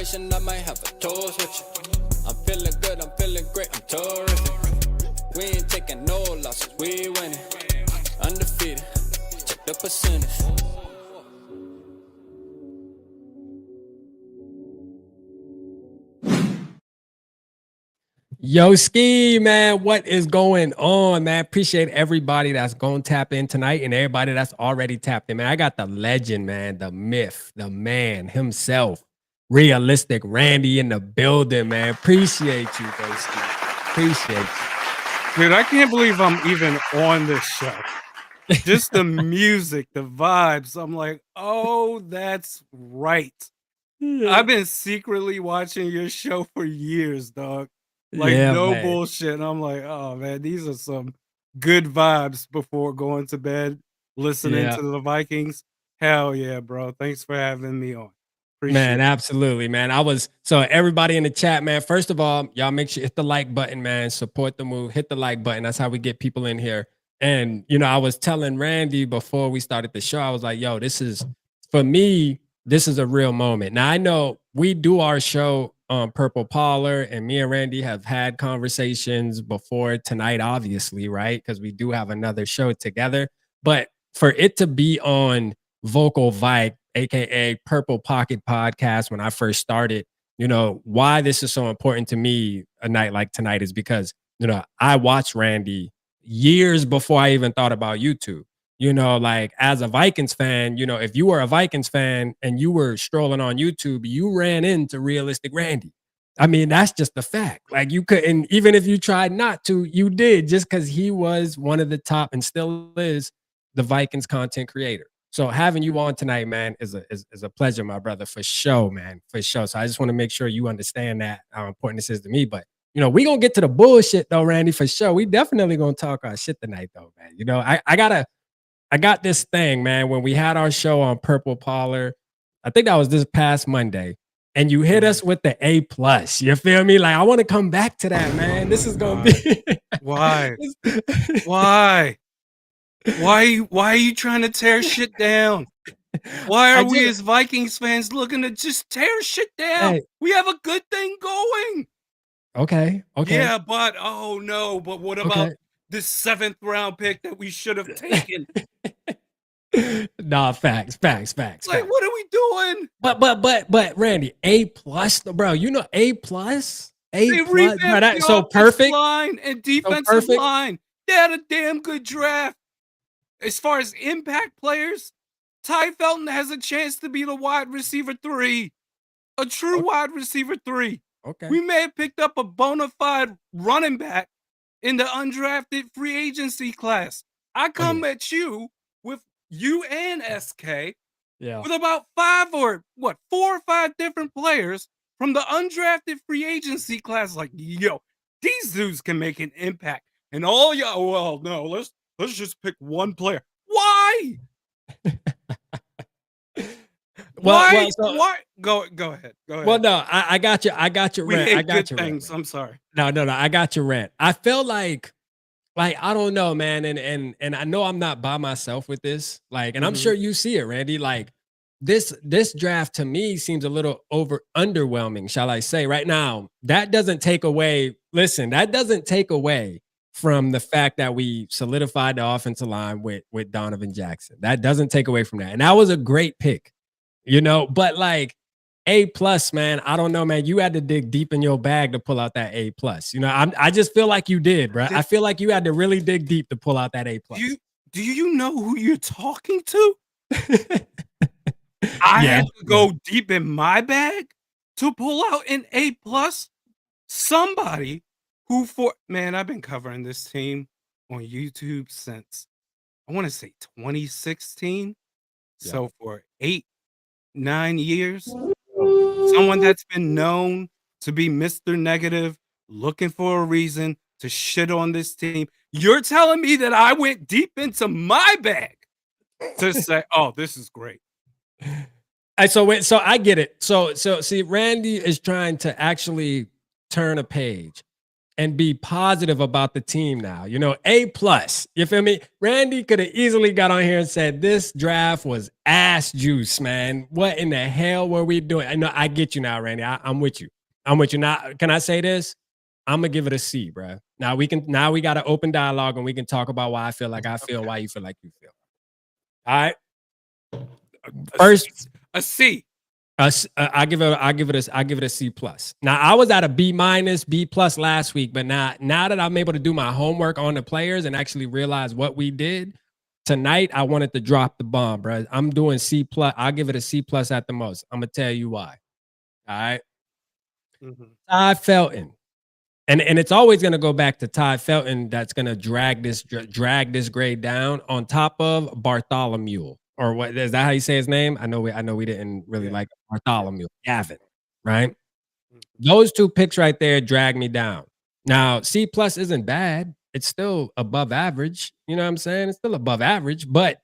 conversation, I might have a toast with you. I'm feeling good, I'm feeling great, I'm terrific. We ain't taking no losses, we winning. Undefeated, check the percentage. Yo, Ski, man, what is going on, man? Appreciate everybody that's going to tap in tonight and everybody that's already tapped in, man. I got the legend, man, the myth, the man himself, Realistic Randy in the building, man. Appreciate you, bro, Ski. Appreciate you. Dude, I can't believe I'm even on this show. Just the music, the vibes. I'm like, oh, that's right. Yeah. I've been secretly watching your show for years, dog. Like, Yeah, no man. bullshit. And I'm like, oh, man, these are some good vibes before going to bed, listening to the Vikings. Hell yeah, bro. Thanks for having me on. Appreciate Man, it. absolutely, man. So everybody in the chat, man, first of all, y'all make sure hit the like button, man. Support the move. Hit the like button. That's how we get people in here. And, you know, I was telling Randy before we started the show, I was like, yo, this is, for me, this is a real moment. Now, I know we do our show on Purple Parlor, and me and Randy have had conversations before tonight, obviously, right? Because we do have another show together. But for it to be on Vocal VIKE, aka Purple Pocket Podcast, when I first started, you know, why this is so important to me a night like tonight is because, you know, I watched Randy years before I even thought about YouTube. You know, like as a Vikings fan, you know, if you were a Vikings fan and you were strolling on YouTube, you ran into Realistic Randy. I mean, that's just the fact. Like you couldn't, even if you tried not to, you did, just because he was one of the top and still is the Vikings content creator. So having you on tonight, man, is a pleasure, my brother, for sure, man, for sure. So I just want to make sure you understand that how important this is to me. But you know, we gonna get to the bullshit though, Randy, for sure. We definitely gonna talk our shit tonight, though, man. You know, I got this thing, man. When we had our show on Purple Parlor, I think that was this past Monday, and you hit us with the A+. You feel me? Like I want to come back to that, man. This is gonna be why? Why? Why are you trying to tear shit down? Why are we as Vikings fans looking to just tear shit down? Hey. We have a good thing going. Okay. Yeah, but oh no, but what about this 7th round pick that we should have taken? Nah, facts. Like, what are we doing? But Randy, A+, bro. You know A+? They revamped so perfect line and defensive line. They had a damn good draft. As far as impact players, Ty Felton has a chance to be the wide receiver 3. A true wide receiver 3. Okay. We may have picked up a bona fide running back in the undrafted free agency class. I come at you with you and SK with about 4 or 5 different players from the undrafted free agency class. Like, yo, these dudes can make an impact. And all y'all, well, no, let's just pick one player. Why? Why? Go ahead. Well, no, I got you. I got your rant. I got your things. I'm sorry. No. I got your rant. I feel like I don't know, man, and I know I'm not by myself with this. Like, and I'm sure you see it, Randy. Like this draft to me seems a little underwhelming, shall I say? Right now, that doesn't take away. Listen, that doesn't take away from the fact that we solidified the offensive line with Donovan Jackson. That doesn't take away from that. And that was a great pick, you know, but like A+, man, I don't know, man. You had to dig deep in your bag to pull out that A+. You know, I just feel like you did, bro. I feel like you had to really dig deep to pull out that A+. Do you know who you're talking to? I had to go deep in my bag to pull out an A+. Somebody who I've been covering this team on YouTube since I want to say 2016. Yeah. So for 8-9 years, someone that's been known to be Mr. Negative, looking for a reason to shit on this team. You're telling me that I went deep into my bag to say, oh, this is great. So I get it. So see, Randy is trying to actually turn a page and be positive about the team now. You know, A plus. You feel me? Randy could have easily got on here and said this draft was ass juice, man. What in the hell were we doing? I know I get you now, Randy. I'm with you. I'm with you. Now, can I say this? I'm gonna give it a C, bro. Now we got an open dialogue and we can talk about why I feel like I feel and why you feel like you feel. All right. First, a C. I give it a C plus. Now I was at a B minus, B plus last week, but now that I'm able to do my homework on the players and actually realize what we did tonight, I wanted to drop the bomb, bro. I'm doing C plus. I'll give it a C plus at the most. I'm gonna tell you why. All right. Ty Felton. And it's always going to go back to Ty Felton. That's going to drag this grade down on top of Bartholomew, or what is that how you say his name? I know we didn't really like Bartholomew. Gavin, right? Those two picks right there drag me down. Now C plus isn't bad. It's still above average. You know what I'm saying? It's still above average, but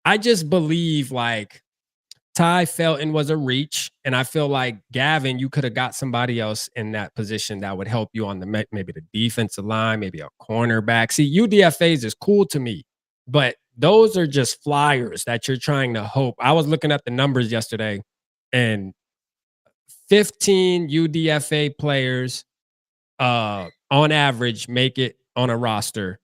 I just believe like Ty Felton was a reach, and I feel like Gavin, you could have got somebody else in that position that would help you on the maybe the defensive line, maybe a cornerback. See, UDFAs is cool to me, but those are just flyers that you're trying to hope. I was looking at the numbers yesterday, and 15 UDFA players on average make it on a roster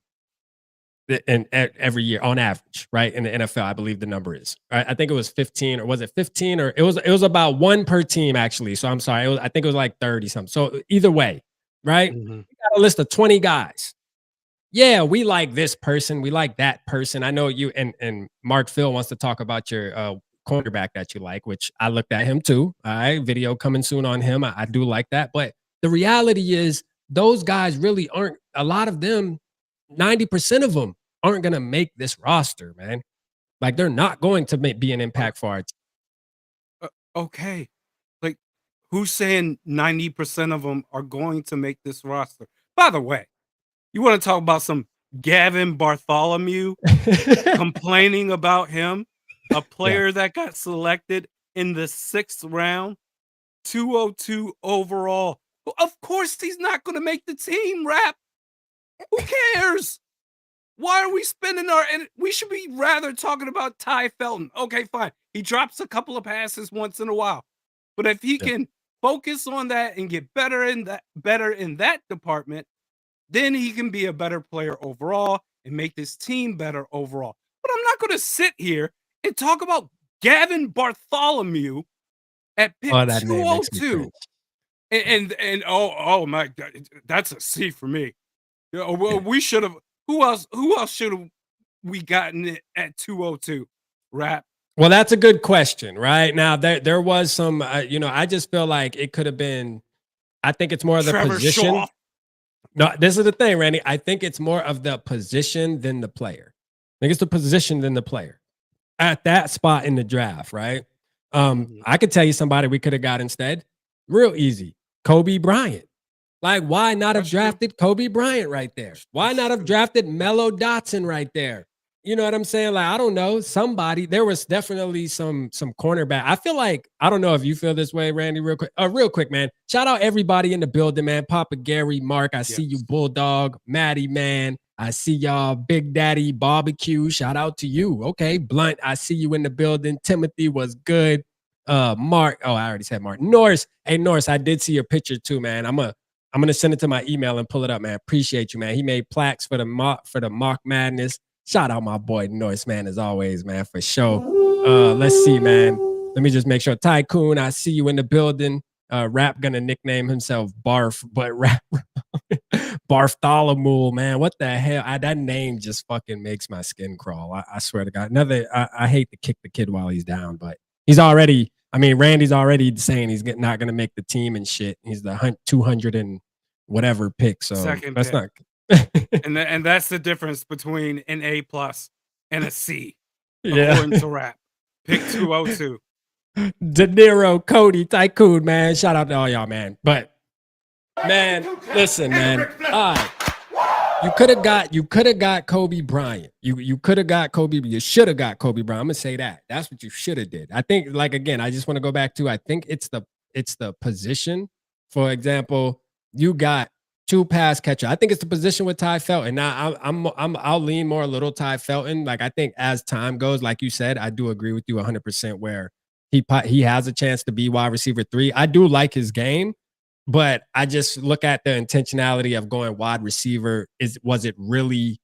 and every year on average, right? In the NFL, I believe the number is. Right? I think it was 15, or was it 15? Or it was about one per team, actually. So I'm sorry. I think it was like 30 something. So either way, right? We got a list of 20 guys. Yeah, we like this person. We like that person. I know you and Mark Phil wants to talk about your cornerback that you like, which I looked at him too. All right. Video coming soon on him. I do like that. But the reality is those guys really aren't, a lot of them, 90% of them aren't going to make this roster, man. Like they're not going to be an impact for our team. Okay. Like who's saying 90% of them are going to make this roster? By the way, you want to talk about some Gavin Bartholomew complaining about him, a player that got selected in the 6th round, 202 overall. Of course he's not going to make the team, Rap. Who cares? Why are we spending and we should be rather talking about Ty Felton. Okay, fine. He drops a couple of passes once in a while. But if he can focus on that and get better in that department, then he can be a better player overall and make this team better overall. But I'm not going to sit here and talk about Gavin Bartholomew at pick 202. And oh my God, that's a C for me. Well, we should have. Who else should have we gotten it at 202? Rap. Well, that's a good question, right? Now there was some, I just feel like it could have been. I think it's more of the position. Shaw. No, this is the thing, Randy. I think it's more of the position than the player. I think it's the position than the player at that spot in the draft, right? I could tell you somebody we could have got instead. Real easy, Kobe Bryant. Like, why not have drafted Kobe Bryant right there? Why not have drafted Mello Dotson right there? You know what I'm saying? Like, I don't know. Somebody, there was definitely some cornerback. I feel like, I don't know if you feel this way, Randy, real quick, man. Shout out everybody in the building, man. Papa Gary, Mark, I see you, Bulldog, Maddie, man. I see y'all, Big Daddy, Barbecue. Shout out to you. Okay, Blunt, I see you in the building. Timothy was good. Mark, I already said Mark. Norris, hey, Norris, I did see your picture too, man. I'm going to send it to my email and pull it up, man. Appreciate you, man. He made plaques for the Mark Madness. Shout out my boy Norris, man, as always, man, for sure. Let's see, man. Let me just make sure. Tycoon, I see you in the building. Rap gonna nickname himself Barf, but Rap Bartholomew, man. What the hell? That name just fucking makes my skin crawl. I swear to God. I hate to kick the kid while he's down, but he's already, Randy's already saying he's not gonna make the team and shit. He's the 200 and whatever pick. So second that's pick. not and that's the difference between an A plus and a C. Yeah. According to Rap. Pick 202. De Niro, Cody, Tycoon, man. Shout out to all y'all, man. But man, listen, man. All right. You could have got Kobe Bryant. You could have got Kobe. You should have got Kobe Bryant. I'm gonna say that. That's what you should have did. I think, like, again, I just want to go back to, I think it's the position. For example, you got two pass catcher. I think it's the position with Ty Felton. Now I'll lean more a little Ty Felton. Like I think as time goes, like you said, I do agree with you 100% where he has a chance to be wide receiver 3. I do like his game, but I just look at the intentionality of going wide receiver. Was it really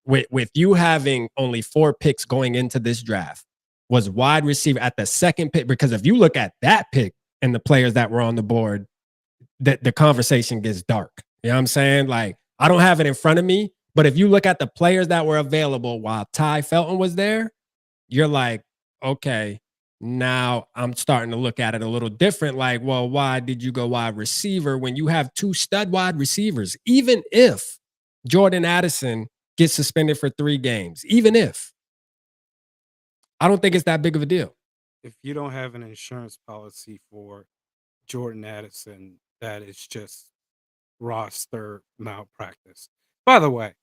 with you having only 4 picks going into this draft? Was wide receiver at the second pick? Because if you look at that pick and the players that were on the board, that the conversation gets dark. You know what I'm saying? Like, I don't have it in front of me, but if you look at the players that were available while Ty Felton was there, you're like, okay, now I'm starting to look at it a little different. Like, well, why did you go wide receiver when you have 2 stud wide receivers? Even if Jordan Addison gets suspended for 3 games, even if, I don't think it's that big of a deal. If you don't have an insurance policy for Jordan Addison, that is just roster malpractice. By the way,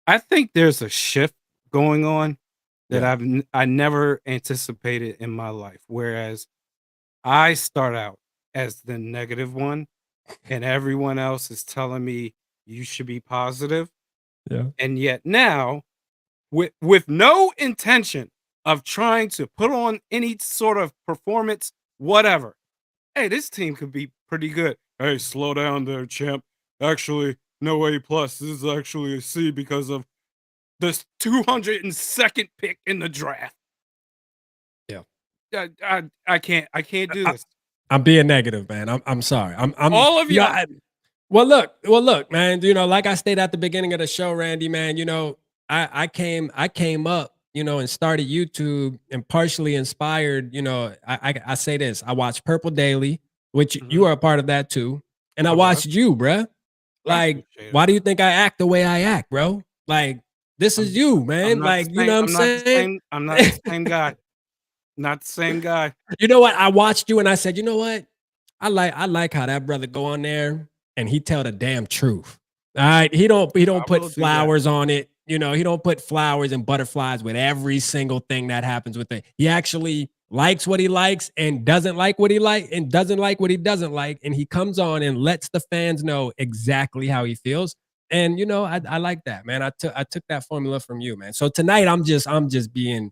I think there's a shift going on that I never anticipated in my life. Whereas I start out as the negative one, and everyone else is telling me you should be positive. Yeah. And yet now, with no intention of trying to put on any sort of performance, whatever. Hey, this team could be pretty good. Hey, slow down there, champ. Actually, no A+. This is actually a C because of this 202nd pick in the draft. Yeah. I can't do this. I'm being negative, man. I'm sorry. I'm all of you. Yeah, well, look, man. You know, like I stated at the beginning of the show, Randy, man. You know, I came up, you know, and started YouTube and partially inspired. You know, I say this. I watched Purple Daily, which you are a part of that too, and I watched you, bruh. Like, why do you think I act the way I act, bro? Like, this is you, man. Like, you know what I'm saying? I'm not the same guy. Not the same guy. You know what? I watched you and I said, you know what? I like how that brother go on there and he tell the damn truth. All right. He don't put flowers on it. You know, he don't put flowers and butterflies with every single thing that happens with it. He actually likes what he likes and doesn't like what he like and doesn't like what he doesn't like. And he comes on and lets the fans know exactly how he feels. And you know, I like that, man. I took that formula from you, man. So tonight I'm just being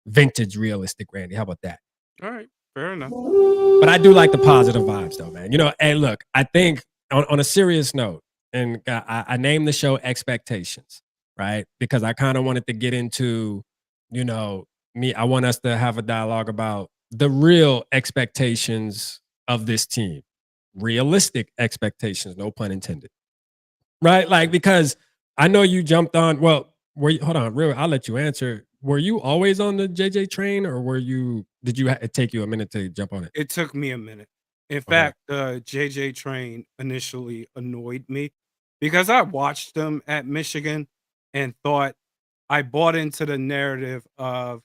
vintage realistic, Randy. How about that? All right, fair enough. But I do like the positive vibes, though, man. You know, hey, look, I think on a serious note, and I named the show Expectations, right? Because I kind of wanted to get into, you know, I want us to have a dialogue about the real expectations of this team, realistic expectations, no pun intended, right? Like, because I know you jumped on, well, hold on, I'll let you answer. Were you always on the JJ train or did it take you a minute to jump on it? It took me a minute. In fact, the JJ train initially annoyed me because I watched them at Michigan and thought I bought into the narrative of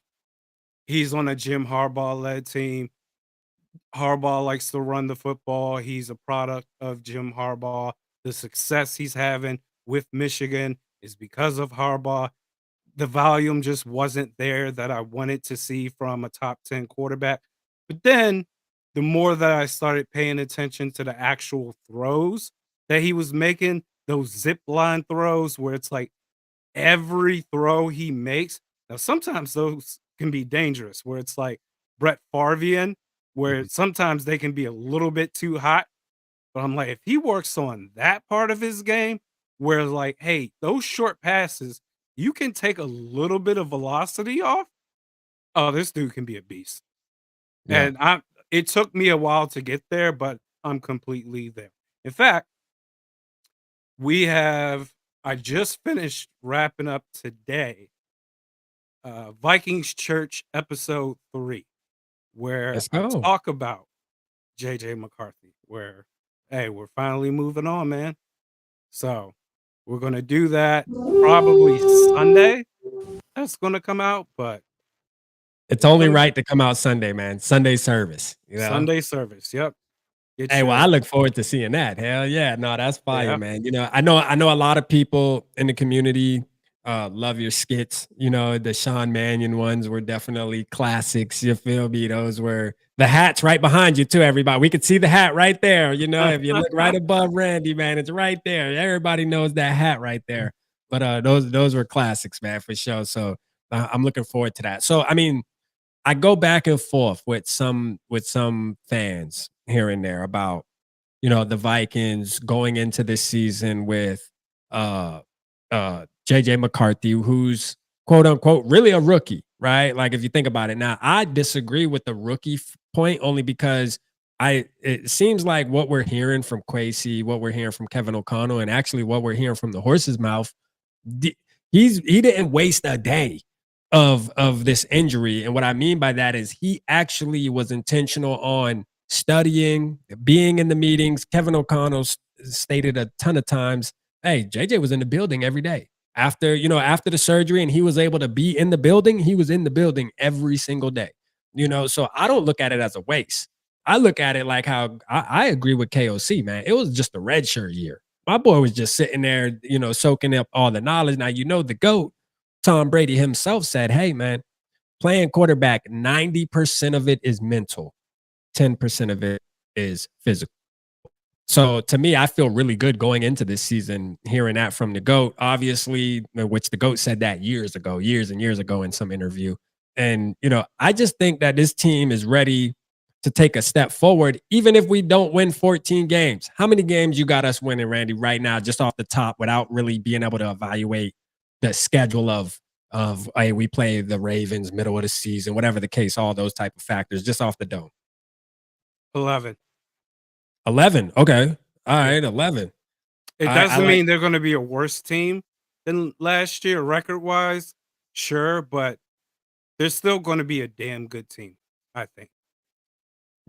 he's on a Jim Harbaugh-led team. Harbaugh likes to run the football. He's a product of Jim Harbaugh. The success he's having with Michigan is because of Harbaugh. The volume just wasn't there that I wanted to see from a top 10 quarterback. But then the more that I started paying attention to the actual throws that he was making, those zip line throws where it's like every throw he makes. Now, sometimes those can be dangerous where it's like Brett Favre, where sometimes they can be a little bit too hot. But I'm like, if he works on that part of his game, where like, hey, those short passes, you can take a little bit of velocity off. Oh, this dude can be a beast. Yeah. And it took me a while to get there, but I'm completely there. In fact, I just finished wrapping up today Vikings Church episode 3, where Let's I go. talk about JJ McCarthy, where, hey, we're finally moving on, man. So we're going to do that probably Sunday. That's going to come out, but It's only right to come out Sunday, man. Sunday service. You know? Sunday service. Yep. Hey, well, I look forward to seeing that. Hell yeah. No, that's fire, Yeah. man. You know, I know a lot of people in the community Love your skits. You know, the Sean Mannion ones were definitely classics. You feel me? Those were the hats right behind you too, everybody. We could see the hat right there. You know, if you look right above Randy, man, it's right there. Everybody knows that hat right there. But those were classics, man, for sure. So I'm looking forward to that. So I mean, I go back and forth with some fans here and there about, you know, the Vikings going into this season with uh JJ McCarthy, who's quote unquote really a rookie, right? Like if you think about it. Now, I disagree with the rookie point only because I it seems like what we're hearing from Kwesi, what we're hearing from Kevin O'Connell, and actually what we're hearing from the horse's mouth, he didn't waste a day of this injury. And what I mean by that is he actually was intentional on studying, being in the meetings. Kevin O'Connell stated a ton of times, hey, JJ was in the building every day. After, you know, after the surgery and he was able to be in the building, he was in the building every single day. You know, so I don't look at it as a waste. I look at it like how I agree with KOC, man. It was just a red shirt year. My boy was just sitting there, you know, soaking up all the knowledge. Now, you know, the GOAT, Tom Brady himself said, hey, man, playing quarterback, 90% of it is mental, 10% of it is physical. So to me, I feel really good going into this season, hearing that from the GOAT, obviously, which the GOAT said that years ago, years and years ago in some interview. And, you know, I just think that this team is ready to take a step forward, even if we don't win 14 games. How many games you got us winning, Randy, right now, just off the top, without really being able to evaluate the schedule of hey, we play the Ravens middle of the season, whatever the case, all those type of factors, just off the dome. 11. 11. Okay. All Yeah. right, 11. It I doesn't like mean they're going to be a worse team than last year, record wise. Sure, but they're still going to be a damn good team, I think.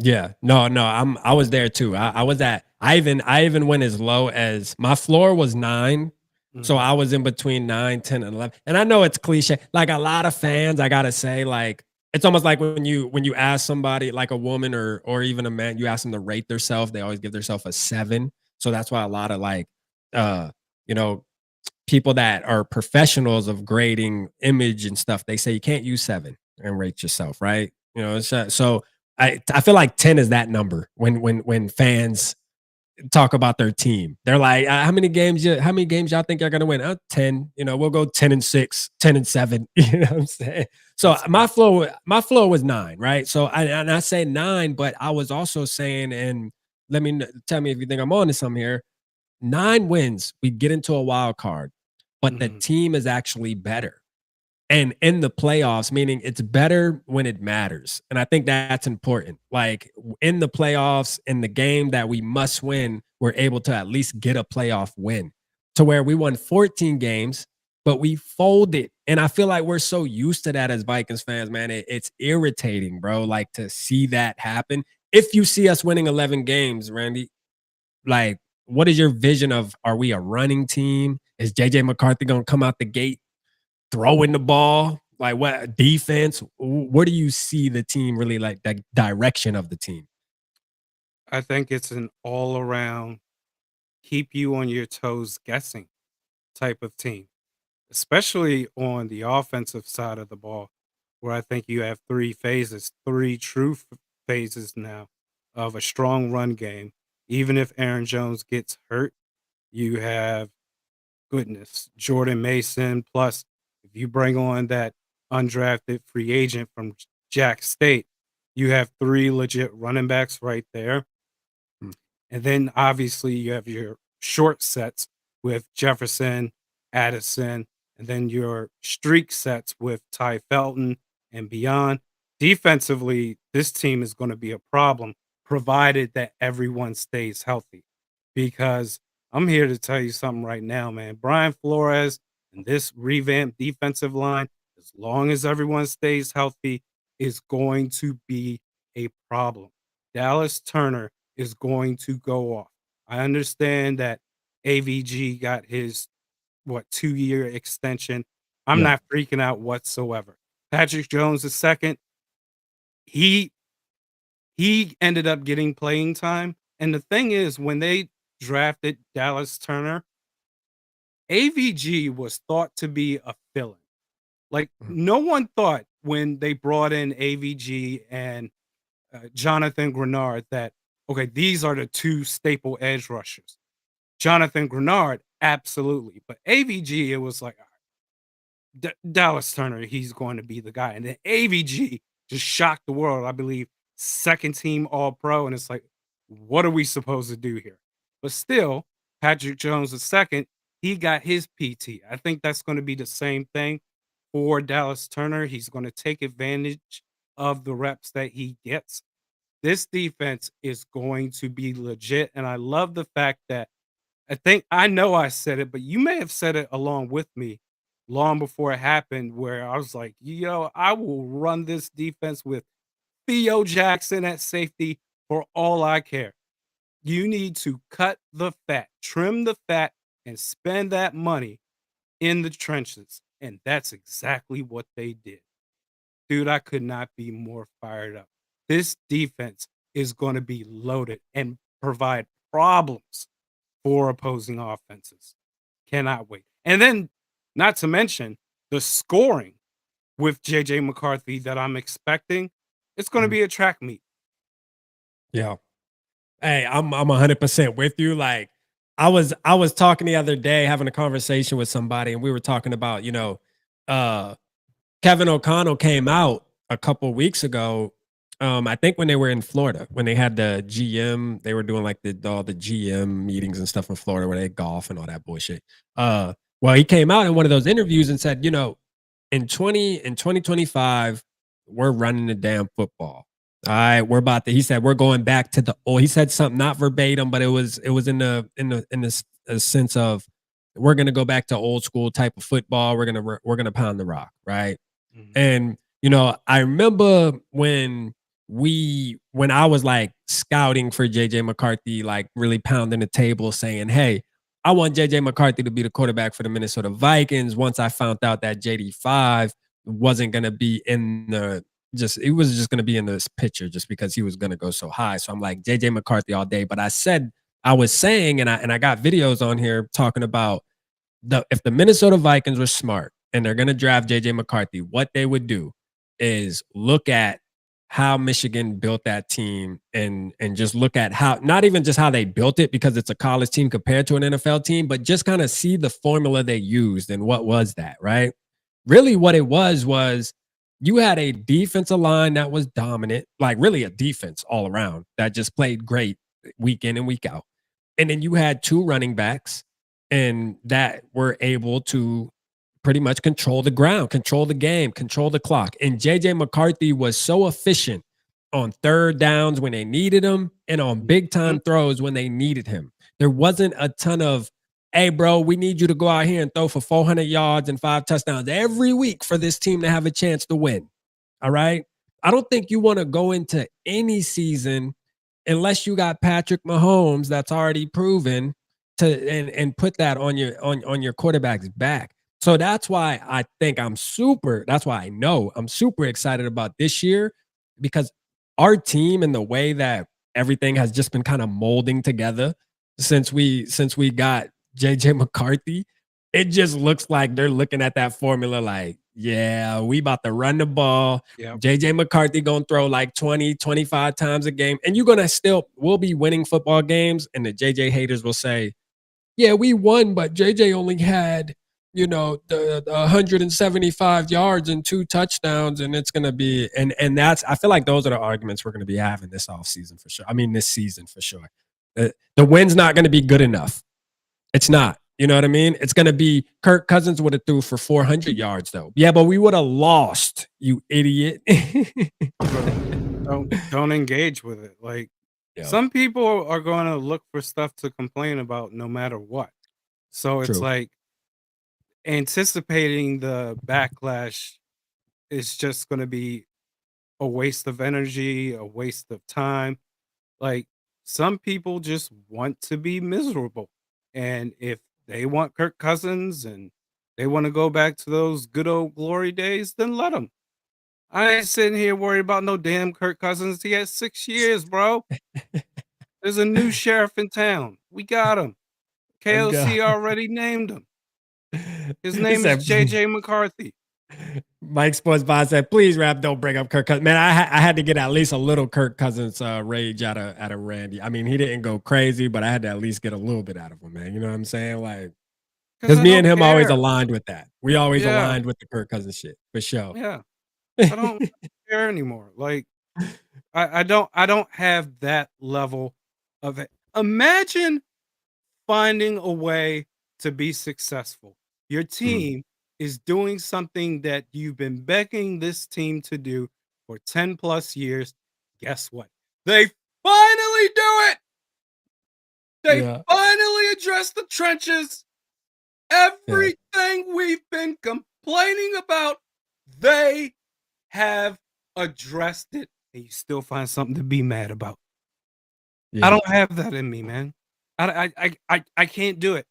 yeah. No, I was there too. I was at I even went as low as my floor was 9. So Mhm. I was in between 9, 10, and 11. And I know it's cliche. Like a lot of fans, I gotta say, like, it's almost like when you ask somebody, like a woman or even a man, you ask them to rate themselves, they always give themselves a 7. So that's why a lot of like uh, you know, people that are professionals of grading image and stuff, they say you can't use 7 and rate yourself, right? You know, so I feel like 10 is that number when fans talk about their team. They're like, how many games y'all think y'all gonna win? 10. You know, we'll go 10 and 6, 10 and 7. You know what I'm saying? So That's fair. my floor was 9, right? So I say 9, but I was also saying, and tell me if you think I'm on to something here. 9 wins, we get into a wild card, but the Mhm. team is actually better. And in the playoffs, meaning it's better when it matters. And I think that's important. Like in the playoffs, in the game that we must win, we're able to at least get a playoff win to where we won 14 games, but we folded. And I feel like we're so used to that as Vikings fans, man. It's irritating, bro. Like to see that happen. If you see us winning 11 games, Randy, like, what is your vision of, are we a running team? Is JJ McCarthy going to come out the gate throwing the ball? Like what defense? Where do you see the team really, like the direction of the team? I think it's an all around keep you on your toes guessing type of team, especially on the offensive side of the ball, where I think you have 3 phases, 3 true phases now of a strong run game. Even if Aaron Jones gets hurt, you have goodness, Jordan Mason. Plus, if you bring on that undrafted free agent from Jack State, you have 3 legit running backs right there. Mm. And then obviously you have your short sets with Jefferson, Addison, and then your streak sets with Ty Felton and beyond. Defensively, this team is going to be a problem provided that everyone stays healthy. Because I'm here to tell you something right now, man. Brian Flores and this revamped defensive line, as long as everyone stays healthy, is going to be a problem. Dallas Turner is going to go off. I understand that AVG got his 2-year extension. I'm Yeah. not freaking out whatsoever. Patrick Jones the second, he ended up getting playing time. And the thing is, when they drafted Dallas Turner, AVG was thought to be a villain. Like, Mhm. no one thought when they brought in AVG and Jonathan Grenard that, okay, these are the two staple edge rushers. Jonathan Grenard, absolutely. But AVG, it was like, Dallas Turner, he's going to be the guy. And then AVG just shocked the world. I believe second team All Pro. And it's like, what are we supposed to do here? But still, Patrick Jones II, he got his PT. I think that's going to be the same thing for Dallas Turner. He's going to take advantage of the reps that he gets. This defense is going to be legit. And I love the fact that I know I said it, but you may have said it along with me long before it happened, where I was like, yo, I will run this defense with Theo Jackson at safety for all I care. You need to cut the fat, trim the fat, and spend that money in the trenches. And that's exactly what they did. Dude, I could not be more fired up. This defense is going to be loaded and provide problems for opposing offenses. Cannot wait. And then, not to mention the scoring with JJ McCarthy that I'm expecting. It's going to Mhm. be a track meet. Yeah. Hey, I'm 100% with you. Like I was talking the other day, having a conversation with somebody, and we were talking about, uh Kevin O'Connell came out a couple weeks ago. I think when they were in Florida, when they had the GM, they were doing like all the GM meetings and stuff in Florida where they golf and all that bullshit. Well, he came out in one of those interviews and said, in 2025, we're running the damn football. All right, we're about to. He said we're going back to the old. He said something not verbatim, but it was in the sense of we're gonna go back to old school type of football. We're gonna pound the rock, right? Mhm. And I remember when I was like scouting for JJ McCarthy, like really pounding the table, saying, "Hey, I want JJ McCarthy to be the quarterback for the Minnesota Vikings." Once I found out that JD5 wasn't gonna be in the just it was just gonna be in this picture just because he was gonna go so high. So I'm like JJ McCarthy all day. But I was saying, and I got videos on here talking about if the Minnesota Vikings were smart and they're going to draft JJ McCarthy, what they would do is look at how Michigan built that team and just look at how not even just how they built it because it's a college team compared to an NFL team, but just kind of see the formula they used and what was that, right? Really what it was you had a defensive line that was dominant, like really a defense all around that just played great week in and week out. And then you had two running backs and that were able to pretty much control the ground, control the game, control the clock. And JJ McCarthy was so efficient on third downs when they needed him and on big Mhm. time throws when they needed him. There wasn't a ton of, hey, bro, we need you to go out here and throw for 400 yards and 5 touchdowns every week for this team to have a chance to win. All right. I don't think you want to go into any season unless you got Patrick Mahomes that's already proven to and put that on your quarterback's back. So that's why that's why I know I'm super excited about this year because our team and the way that everything has just been kind of molding together since we got JJ McCarthy, it just looks like they're looking at that formula like, yeah, we about to run the ball. Yep. JJ McCarthy gonna throw like 20, 25 times a game. And we'll be winning football games. And the JJ haters will say, yeah, we won, but JJ only had, the 175 yards and 2 touchdowns. And it's gonna be I feel like those are the arguments we're gonna be having this offseason for sure. I mean, this season for sure. The win's not gonna be good enough. It's not. You know what I mean? It's gonna be Kirk Cousins would have threw for 400 yards though. Yeah, but we would have lost, you idiot. Bro, don't engage with it. Like, Yeah, some people are going to look for stuff to complain about no matter what. So it's true. like anticipating the backlash is just going to be a waste of energy, a waste of time. Like, some people just want to be miserable. And if they want Kirk Cousins and they want to go back to those good old glory days, then let them. I ain't sitting here worried about no damn Kirk Cousins. He had 6 years, bro. There's a new sheriff in town. We got him. Let's go. KOC already named him. His He name is said, JJ McCarthy. Mike Sports Bond said, please, rap, don't bring up Kirk Cousins. Man, I had to get at least a little Kirk Cousins rage out of Randy. I mean, he didn't go crazy, but I had to at least get a little bit out of him, man. You know what I'm saying? Like, Because because I me and don't him always care. aligned with that. We always Yeah, aligned with the Kirk Cousins shit, for sure. yeah. I don't care anymore. Like I don't have that level of it. Imagine finding a way to be successful. Your Mm, team is doing something that you've been begging this team to do for 10 plus years. Guess what? They finally do it. They yeah, finally address the trenches. yeah, Everything we've been complaining about, they have addressed it. And you still find something to be mad about. I yeah. don't have that in me, man. I can't do it.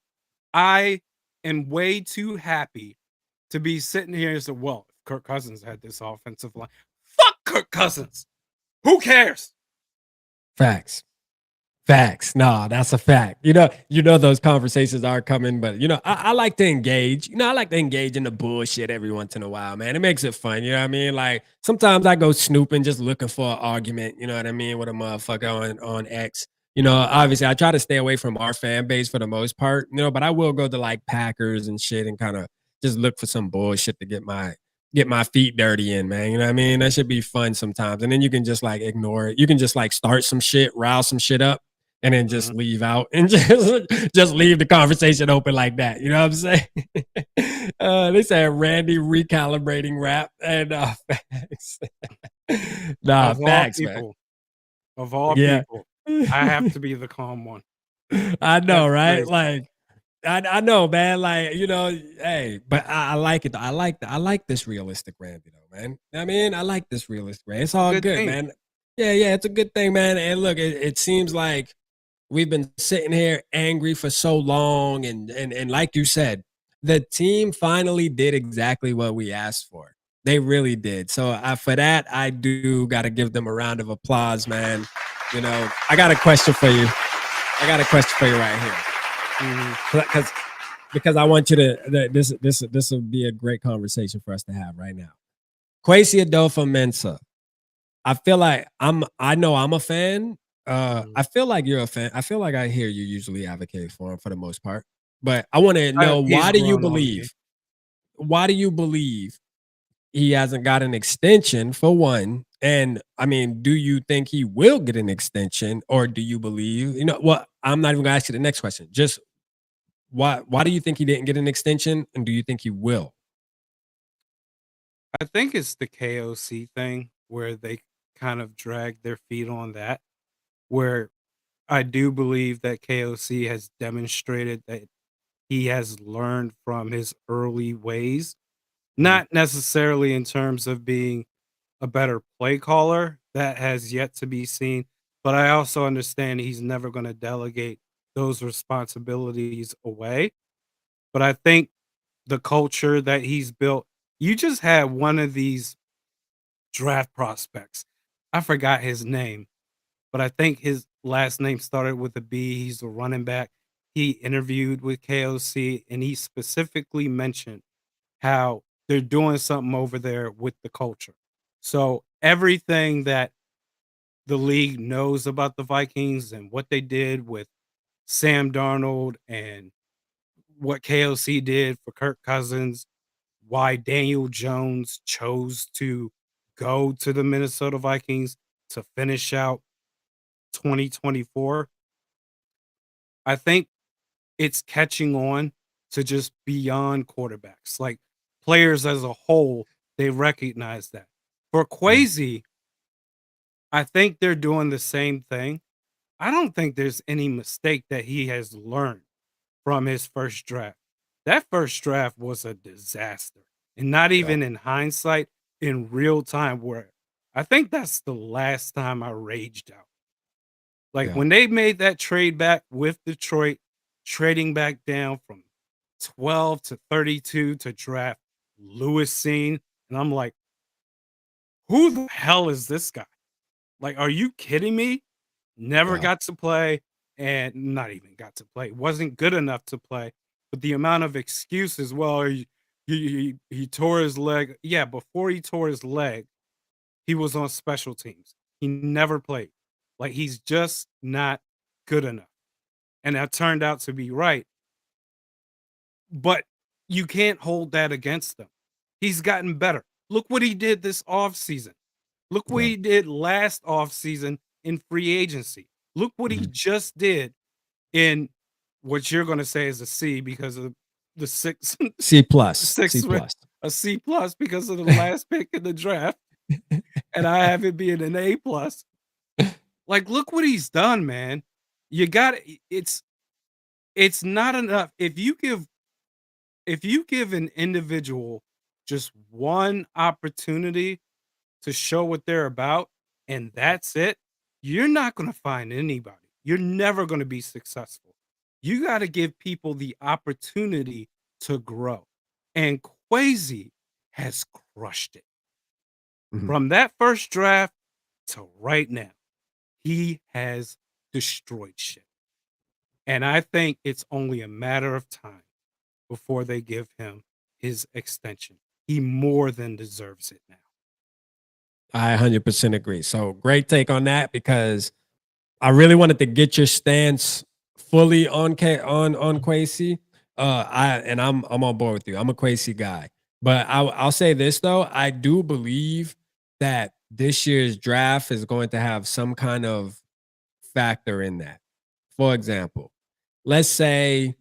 I am way too happy to be sitting here and say, well, if Kirk Cousins had this offensive line. Fuck Kirk Cousins. Who cares? Facts. Facts. No, that's a fact. Those conversations are coming, but I like to engage. I like to engage in the bullshit every once in a while, man. It makes it fun. You know what I mean? Like sometimes I go snooping, just looking for an argument. You know what I mean with a motherfucker on X. Obviously I try to stay away from our fan base for the most part. But I will go to like Packers and shit and kind of just look for some bullshit to get my feet dirty in, man. You know what I mean? That should be fun sometimes. And then you can just like ignore it. You can just like start some shit, rouse some shit up and then just Mhm. leave out and just leave the conversation open like that. You know what I'm saying? They said Randy recalibrating rap and facts. Nah, Of all facts, man. people, of all Yeah. people, I have to be the calm one. I know, That's right? crazy. Like I know, man. Like, hey, but I like it. I like this realistic Randy though, man. I mean, I like this realistic Randy. It's A all good good, team. man. Yeah, it's a good thing, man. And look, it seems like we've been sitting here angry for so long, and like you said, the team finally did exactly what we asked for. They really did. So for that, I do got to give them a round of applause, man. I got a question for you. I got a question for you right here, Mhm. because I want you to. This will be a great conversation for us to have right now. Kwesi Adofo-Mensah. I know I'm a fan. Mhm. I feel like you're a fan. I feel like I hear you usually advocate for him for the most part. But I want to know, He's grown on me. why do you believe he hasn't got an extension for one? And I mean, do you think he will get an extension, or do you believe, what? I'm not even gonna ask you the next question. Just why do you think he didn't get an extension? And do you think he will? I think it's the KOC thing where they kind of drag their feet on that, where I do believe that KOC has demonstrated that he has learned from his early ways, Mhm. not necessarily in terms of being a better play caller, that has yet to be seen, but I also understand he's never gonna delegate those responsibilities away. But I think the culture that he's built, you just had one of these draft prospects. I forgot his name, but I think his last name started with a B. He's a running back. He interviewed with KOC and he specifically mentioned how they're doing something over there with the culture. So everything that the league knows about the Vikings and what they did with Sam Darnold and what KOC did for Kirk Cousins, why Daniel Jones chose to go to the Minnesota Vikings to finish out 2024. I think it's catching on to just beyond quarterbacks. Like players as a whole, they recognize that. For Mhm. Kwesi, I think they're doing the same thing. I don't think there's any mistake that he has learned from his first draft. That first draft was a disaster. And not Yeah, even in hindsight, in real time, where I think that's the last time I raged out. Like yeah, when they made that trade back with Detroit, trading back down from 12 to 32 to draft Lewis Seen. And I'm like, who the hell is this guy? Like, are you kidding me? Never yeah, got to play and not even got to play. Wasn't good enough to play. but the amount of excuses, well, he tore his leg. Yeah, before he tore his leg, he was on special teams. He never played. Like, he's just not good enough. And that turned out to be right. But you can't hold that against him. He's gotten better. Look what he did this offseason. Look what Yeah. he did last offseason in free agency. Look what he just did in what you're going to say is a C because of the six, C plus. six, C plus. a C plus because of the last pick in the draft, and I have it being an A plus. Like, look what he's done, man. You got it's not enough if you give an individual just one opportunity to show what they're about, and that's it, you're not going to find anybody. You're never going to be successful. You got to give people the opportunity to grow. And Kwesi has crushed it. From that first draft to right now, he has destroyed shit. And I think it's only a matter of time before they give him his extension. He more than deserves it now. I 100% agree. So great take on that, because I really wanted to get your stance fully on Kwesi. I'm on board with you. I'm a Kwesi guy. But I'll say this though, I do believe that this year's draft is going to have some kind of factor in that. For example, let's say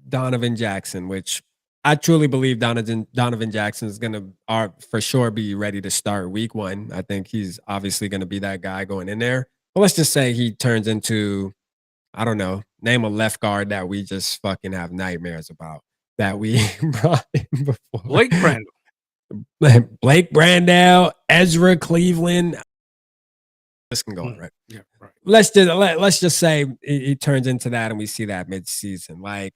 Donovan Jackson, which I truly believe Donovan Jackson is going to for sure be ready to start week 1. I think he's obviously going to be that guy going in there. But let's just say he turns into, I don't know, name a left guard that we just fucking have nightmares about that we brought in before. Blake Brandel. Blake Brandel, Ezra Cleveland. This can go on, right? Yeah, right. Let's just say he turns into that and we see that mid-season. Like,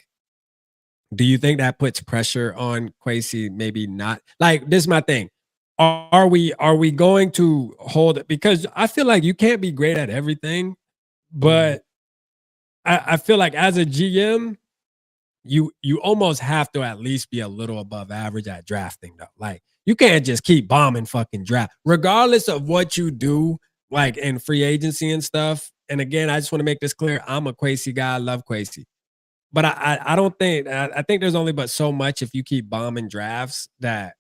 do you think that puts pressure on Kwesi? Maybe not. Like, this is my thing. Are we going to hold it? Because I feel like you can't be great at everything, but I feel like as a GM, you almost have to at least be a little above average at drafting, though. Like, you can't just keep bombing fucking draft, regardless of what you do, like in free agency and stuff. And again, I just want to make this clear. I'm a Kwesi guy. I love Kwesi. But I don't think, I think there's only but so much if you keep bombing drafts that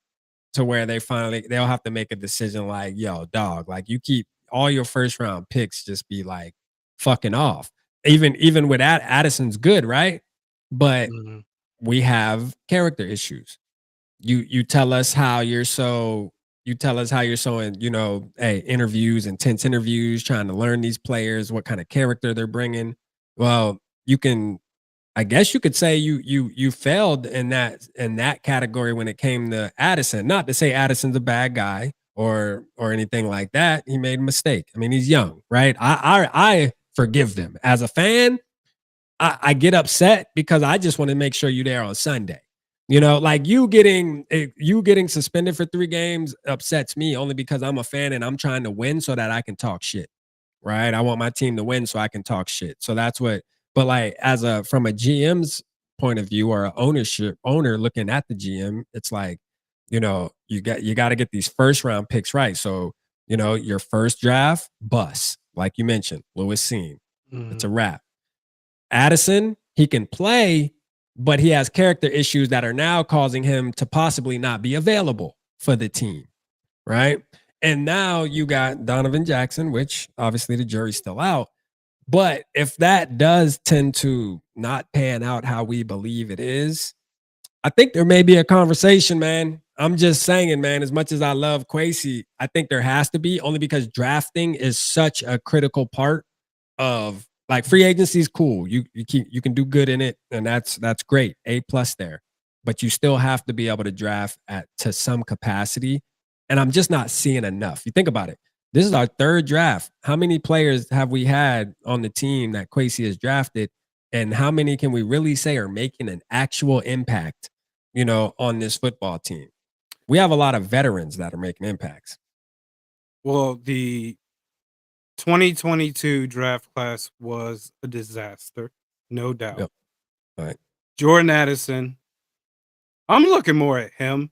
to where they'll have to make a decision like, yo, dog, like you keep all your first round picks just be like fucking off. Even with that, Addison's good, right? But we have character issues. You tell us how you're so in, interviews, intense interviews, trying to learn these players, what kind of character they're bringing. Well, I guess you could say you failed in that category when it came to Addison. Not to say Addison's a bad guy or anything like that. He made a mistake. I mean, he's young, right? I forgive them. As a fan, I get upset because I just want to make sure you're there on Sunday. Like you getting suspended for 3 games upsets me only because I'm a fan and I'm trying to win so that I can talk shit. Right? I want my team to win so I can talk shit. So that's what. But like from a GM's point of view or an owner looking at the GM, it's like, you got to get these first round picks right. So, your first draft, bust, like you mentioned, Lewis Seen. It's a wrap. Addison, he can play, but he has character issues that are now causing him to possibly not be available for the team. Right. And now you got Donovan Jackson, which obviously the jury's still out. But if that does tend to not pan out how we believe it is, I think there may be a conversation, man. I'm just saying, man, as much as I love Kwesi, I think there has to be, only because drafting is such a critical part of, like, free agency is cool. You can do good in it, and that's great. A+ there. But you still have to be able to draft to some capacity. And I'm just not seeing enough. You think about it. This is our 3rd draft. How many players have we had on the team that Kwesi has drafted? And how many can we really say are making an actual impact, on this football team? We have a lot of veterans that are making impacts. Well, the 2022 draft class was a disaster. no doubt. Yep. All right. Jordan Addison, I'm looking more at him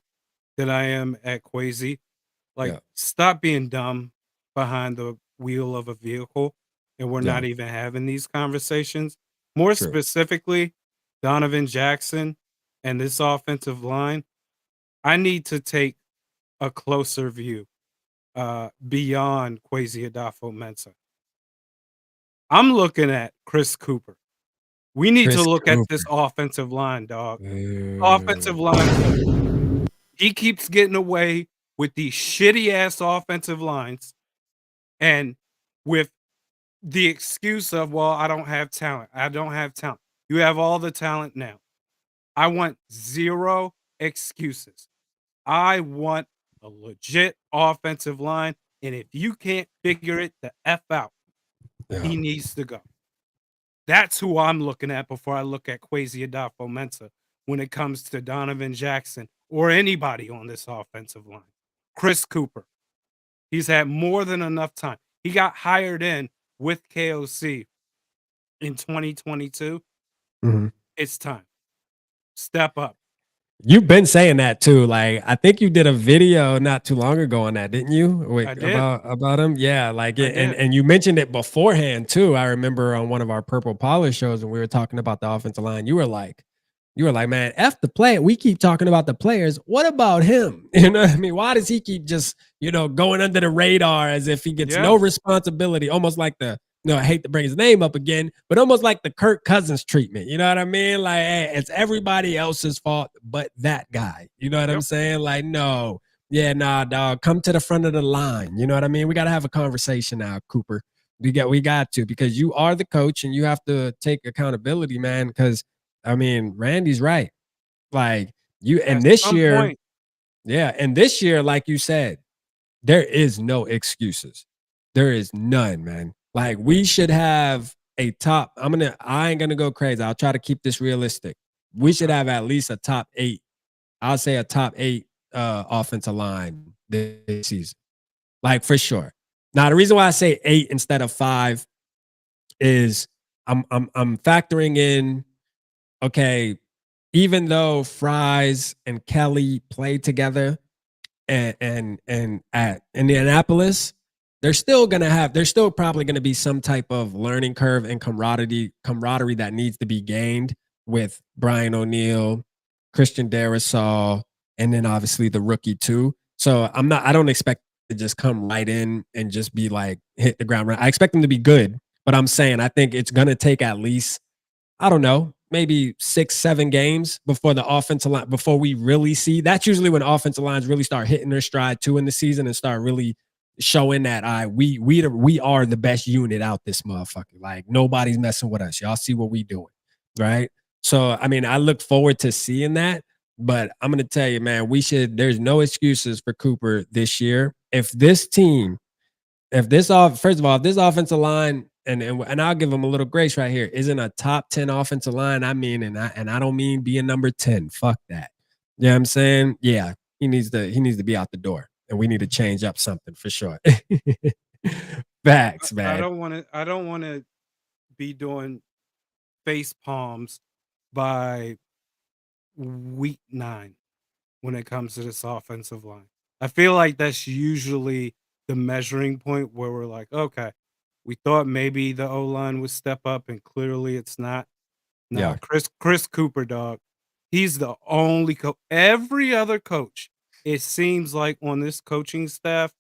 than I am at Kwesi. Like, Yeah. stop being dumb behind the wheel of a vehicle, and we're Yeah. not even having these conversations. More True. specifically, Donovan Jackson and this offensive line, I need to take a closer view beyond Kwesi Adofo-Mensah. I'm looking at Chris Cooper. We need to Chris look at this Cooper. offensive line, dog. Offensive line coach. He keeps getting away with these shitty ass offensive lines and with the excuse of, well, I don't have talent. I don't have talent. You have all the talent now. I want zero excuses. I want a legit offensive line. And if you can't figure it the F out, Yeah. he needs to go. That's who I'm looking at before I look at Kwesi Adofo-Mensah when it comes to Donovan Jackson or anybody on this offensive line. Chris Cooper. He's had more than enough time. He got hired in with KOC in 2022. Mhm. It's time. Step up. You've been saying that too. Like, I think you did a video not too long ago on that, didn't you? Wait, I did. about him? Yeah, like I it, and did. you mentioned it beforehand too. I remember on one of our Purple Polish shows when we were talking about the offensive line, you were like, man, F the player. We keep talking about the players. What about him? You know what I mean? Why does he keep just, going under the radar as if he gets Yeah. no responsibility? Almost like I hate to bring his name up again, but almost like the Kirk Cousins treatment. You know what I mean? Like, hey, it's everybody else's fault but that guy. You know what I'm Yep. saying? Like, no. Yeah, nah, dog. Come to the front of the line. You know what I mean? We got to have a conversation now, Cooper. We got to, because you are the coach and you have to take accountability, man, because I mean, Randy's right. Like At and this some year, point, yeah, and this year, like you said, there is no excuses. There is none, man. Like, we should have a top. I ain't gonna go crazy. I'll try to keep this realistic. We should have at least a top 8. I'll say a top 8 offensive line this season. Like, for sure. Now, the reason why I say 8 instead of 5 is I'm factoring in, okay, even though Fries and Kelly played together and at Indianapolis, there's still probably gonna be some type of learning curve and camaraderie that needs to be gained with Brian O'Neill, Christian Darrisaw, and then obviously the rookie too. So I don't expect to just come right in and just be like hit the ground running. I expect them to be good, but I'm saying I think it's gonna take at least, I don't know, maybe 6, 7 games before the offensive line, before we really see. That's usually when offensive lines really start hitting their stride too in the season and start really showing that we are the best unit out this motherfucker. Like, nobody's messing with us. Y'all see what we doing, right? So I mean, I look forward to seeing that. But I'm gonna tell you, man, there's no excuses for Cooper this year. First of all, if this offensive line, and I'll give him a little grace right here, isn't a top 10 offensive line, I mean, and I don't mean being number 10. Fuck that. You know what I'm saying? Yeah, he needs to be out the door, and we need to change up something for sure. Facts, I man. don't want to be doing face palms by week 9 when it comes to this offensive line. I feel like that's usually the measuring point where we're like, okay, we thought maybe the O line would step up, and clearly it's not. Nah, Yeah. Chris Cooper, dog. He's the only coach. Every other coach, it seems like on this coaching staff,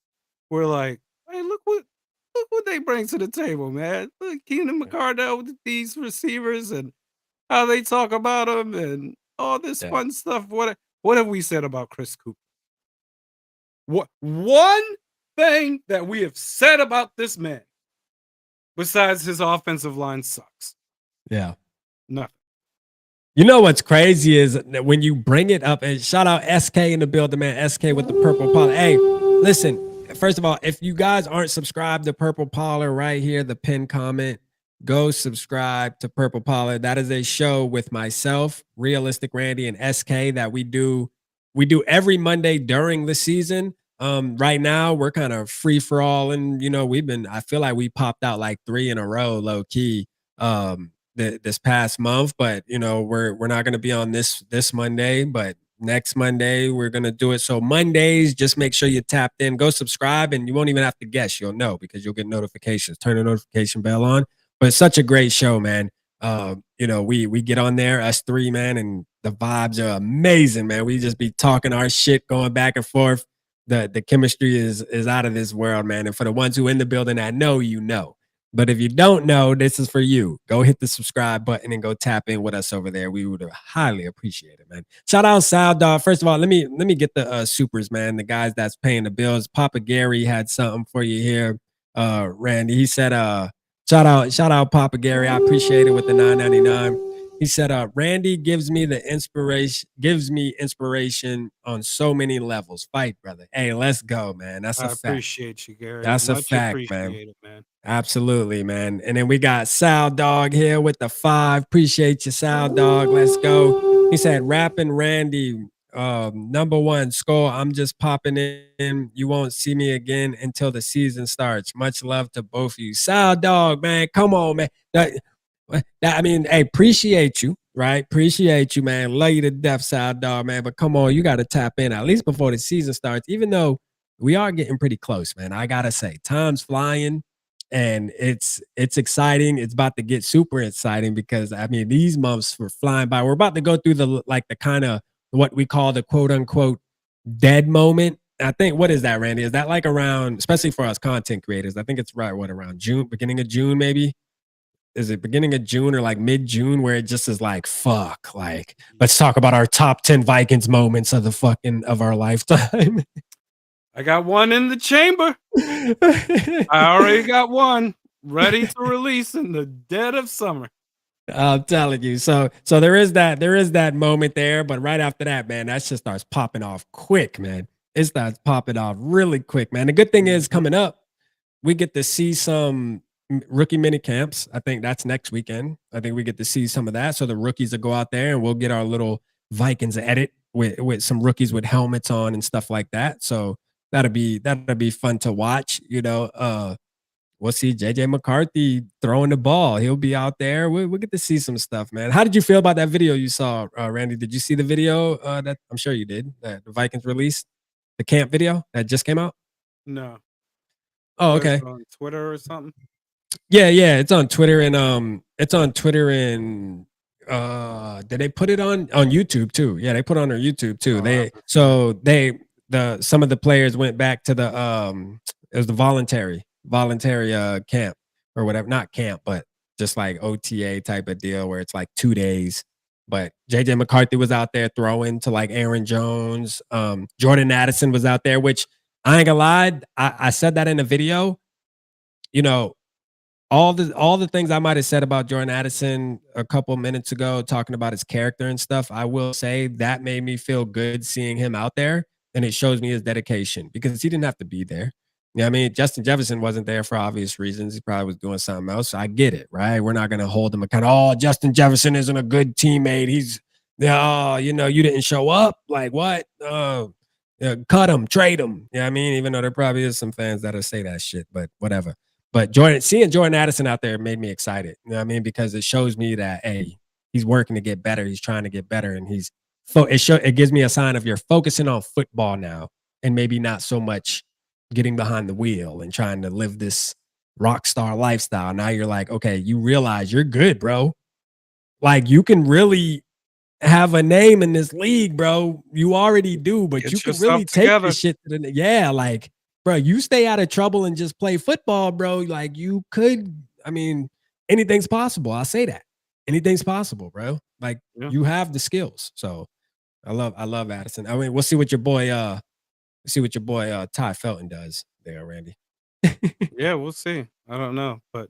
we're like, hey, look what they bring to the table, man. Look, Keenan McCardell with these receivers and how they talk about him and all this Yeah. fun stuff. What have we said about Chris Cooper? What one thing that we have said about this man besides his offensive line sucks? Yeah. Nothing. You know what's crazy is that when you bring it up, and shout out SK in the building, man. SK with the purple collar. Hey, listen, first of all, if you guys aren't subscribed to Purple Parlor right here, the pin comment, go subscribe to Purple Parlor. That is a show with myself, Realistic Randy, and SK that we do every Monday during the season. Right now we're kind of free for all, and I feel like we popped out like 3 in a row, low key. this past month, but you know, we're not gonna be on this Monday, but next Monday we're gonna do it. So Mondays, just make sure you tapped in, go subscribe, and you won't even have to guess. You'll know because you'll get notifications. Turn the notification bell on. But it's such a great show, man. You know, we get on there, us three, man, and the vibes are amazing, man. We just be talking our shit, going back and forth. The chemistry is out of this world, man. And for the ones who in the building that know, you know. But if you don't know, this is for you. Go hit the subscribe button and go tap in with us over there. We would highly appreciate it, man. Shout out Sal Dog. First of all, let me get the supers, man. The guys that's paying the bills. Papa Gary had something for you here. Randy, he said, shout out Papa Gary. I appreciate it with the $9.99. He said, Randy gives me inspiration on so many levels. Fight, brother. Hey, let's go, man. That's a fact. I appreciate you, Gary. That's a Much fact, appreciated, man. Absolutely, man. And then we got Sal Dog here with the 5. Appreciate you, Sal Dog. Let's go. He said, rapping Randy, number 1, SKOL. I'm just popping in. You won't see me again until the season starts. Much love to both of you. Sal Dog, man. Come on, man. I mean, hey, appreciate you, right? Appreciate you, man. Love you to death, Sal Dog, man. But come on, you got to tap in at least before the season starts, even though we are getting pretty close, man. I got to say, time's flying. And it's exciting. It's about to get super exciting because I mean these months were flying by. We're about to go through the kind of what we call the quote unquote dead moment. I think what is that, Randy? Is that like around, especially for us content creators? I think it's right around June, beginning of June, maybe. Is it beginning of June or like mid-June where it just is like fuck, like let's talk about our top 10 Vikings moments of our lifetime. I got one in the chamber. I already got one ready to release in the dead of summer. I'm telling you. So there is that moment there, but right after that, man, that shit starts popping off quick, man. It starts popping off really quick, man. The good thing is coming up, we get to see some rookie mini camps. I think that's next weekend. I think we get to see some of that. So the rookies will go out there and we'll get our little Vikings edit with some rookies with helmets on and stuff like that. So that'll be fun to watch. You know, we'll see JJ McCarthy throwing the ball. He'll be out there. We'll get to see some stuff, man. How did you feel about that video you saw, Randy? Did you see the video that I'm sure you did, that the Vikings released, the camp video that just came out? No. Oh, okay. On Twitter or something? Yeah, it's on Twitter and did they put it on YouTube too? Yeah, they put it on their YouTube too. Some of the players went back to the it was the voluntary camp or whatever, not camp, but just like OTA type of deal where it's like 2 days. But JJ McCarthy was out there throwing to like Aaron Jones. Jordan Addison was out there, which I ain't gonna lie, I said that in the video. You know, all the things I might have said about Jordan Addison a couple minutes ago, talking about his character and stuff, I will say that made me feel good seeing him out there. And it shows me his dedication because he didn't have to be there. Yeah, I mean, Justin Jefferson wasn't there for obvious reasons. He probably was doing something else. So I get it, right? We're not going to hold him accountable. Oh, Justin Jefferson isn't a good teammate. He's, oh, you know, you didn't show up. Like what? Cut him, trade him. Yeah, I mean, even though there probably is some fans that'll say that shit, but whatever. But seeing Jordan Addison out there made me excited. You know what I mean? Because it shows me that, hey, he's working to get better. He's trying to get better, and it gives me a sign of you're focusing on football now, and maybe not so much getting behind the wheel and trying to live this rock star lifestyle. Now you're like, okay, you realize you're good, bro. Like you can really have a name in this league, bro. You already do, but you can really take this shit to the like, bro, you stay out of trouble and just play football, bro. Like you could, I mean, anything's possible. I'll say that. Anything's possible, bro. Like you have the skills. So I love Addison. I mean, we'll see what your boy Ty Felton does there, Randy. Yeah, we'll see. I don't know, but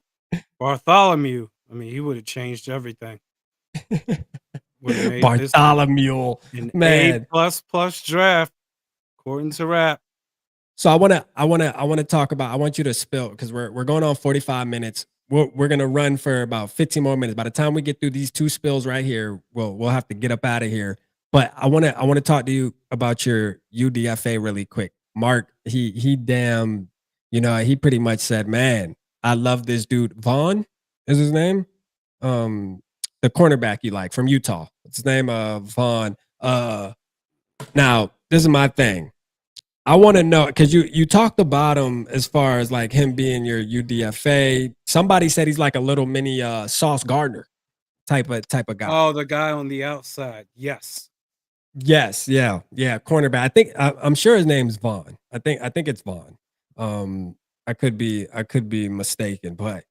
Bartholomew, I mean, he would have changed everything. Bartholomew, man, A++ draft, according to Rap. So I want to talk about. I want you to spill because we're going on 45 minutes. We're gonna run for about 15 more minutes. By the time we get through these 2 spills right here, we'll have to get up out of here. But I want to talk to you about your UDFA really quick. Mark, he damn, you know, he pretty much said, man, I love this dude. Vaughn is his name. the cornerback you like from Utah. What's his name? Vaughn. Now, this is my thing. I want to know because you talked about him as far as like him being your UDFA. Somebody said he's like a little mini Sauce Gardner type of guy. Oh, the guy on the outside. Yes. Yes, yeah, cornerback. I'm sure his name's Vaughn. I think it's Vaughn. I could be mistaken, but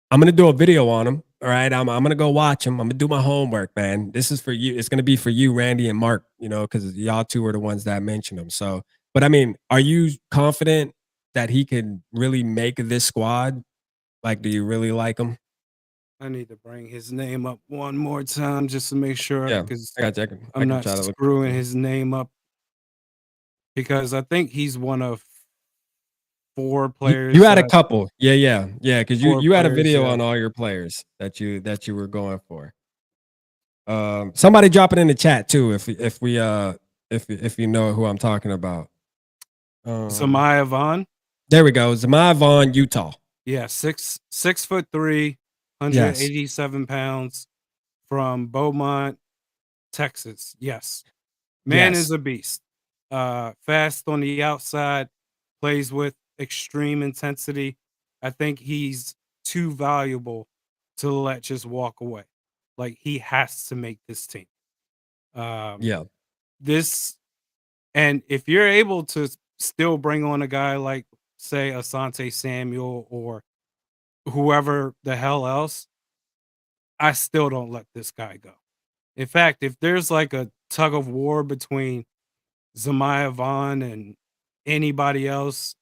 I'm gonna do a video on him. All right, I'm gonna go watch him. I'm gonna do my homework, man. This is for you. It's gonna be for you, Randy and Mark. You know, because y'all two are the ones that mentioned him. So, but I mean, are you confident that he could really make this squad? Like, do you really like him? I need to bring his name up one more time just to make sure, Yeah, because I got you. I I'm can not try to look. screwing his name up, because I think he's one of 4 players. You had a couple, yeah. Because 4 you had a players, video yeah. on all your players that you were going for. Somebody drop it in the chat too if you know who I'm talking about. Zamaya Vaughn. There we go. Zamaya Vaughn, Utah. Yeah, 6'3", Yes. 187 pounds, from Beaumont, Texas. Yes. Man Yes. is a beast. Fast on the outside, plays with extreme intensity. I think he's too valuable to let just walk away. Like, he has to make this team. Yeah. And if you're able to still bring on a guy like, say, Asante Samuel or whoever the hell else, I still don't let this guy go. In fact, if there's like a tug of war between Zamaya Vaughn and anybody else,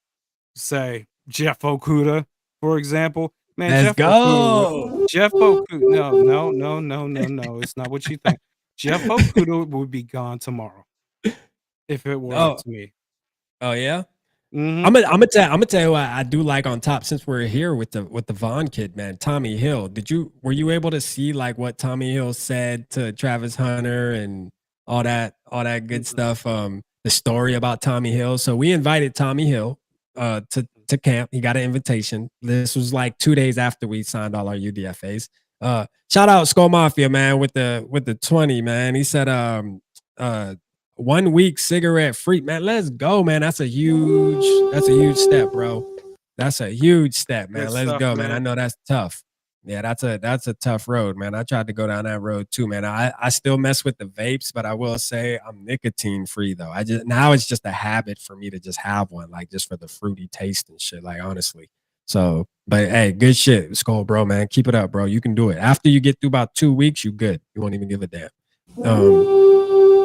say Jeff Okuda, for example, man, Let's go. Jeff Okuda, no, it's not what you think. Jeff Okuda would be gone tomorrow if it were up to me. Oh yeah. Mhm. I'm gonna tell you what I do like on top, since we're here with the Vaughn kid, man. Tommy Hill. Were you able to see like what Tommy Hill said to Travis Hunter and all that good stuff? The story about Tommy Hill. So we invited Tommy Hill to camp. He got an invitation. This was like 2 days after we signed all our UDFAs. Shout out SKOL Mafia, man, with the 20, man. He said 1 week cigarette free, man. Let's go, man. That's a huge step, bro. That's a huge step, man. Good Let's stuff, go, man. I man. know that's tough. Yeah, that's a tough road, man. I tried to go down that road too, man. I still mess with the vapes, but I will say I'm nicotine free though. Now it's just a habit for me to just have one, like just for the fruity taste and shit, like honestly. So, but hey, good shit. SKOL, bro, man. Keep it up, bro. You can do it. After you get through about 2 weeks, you good. You won't even give a damn.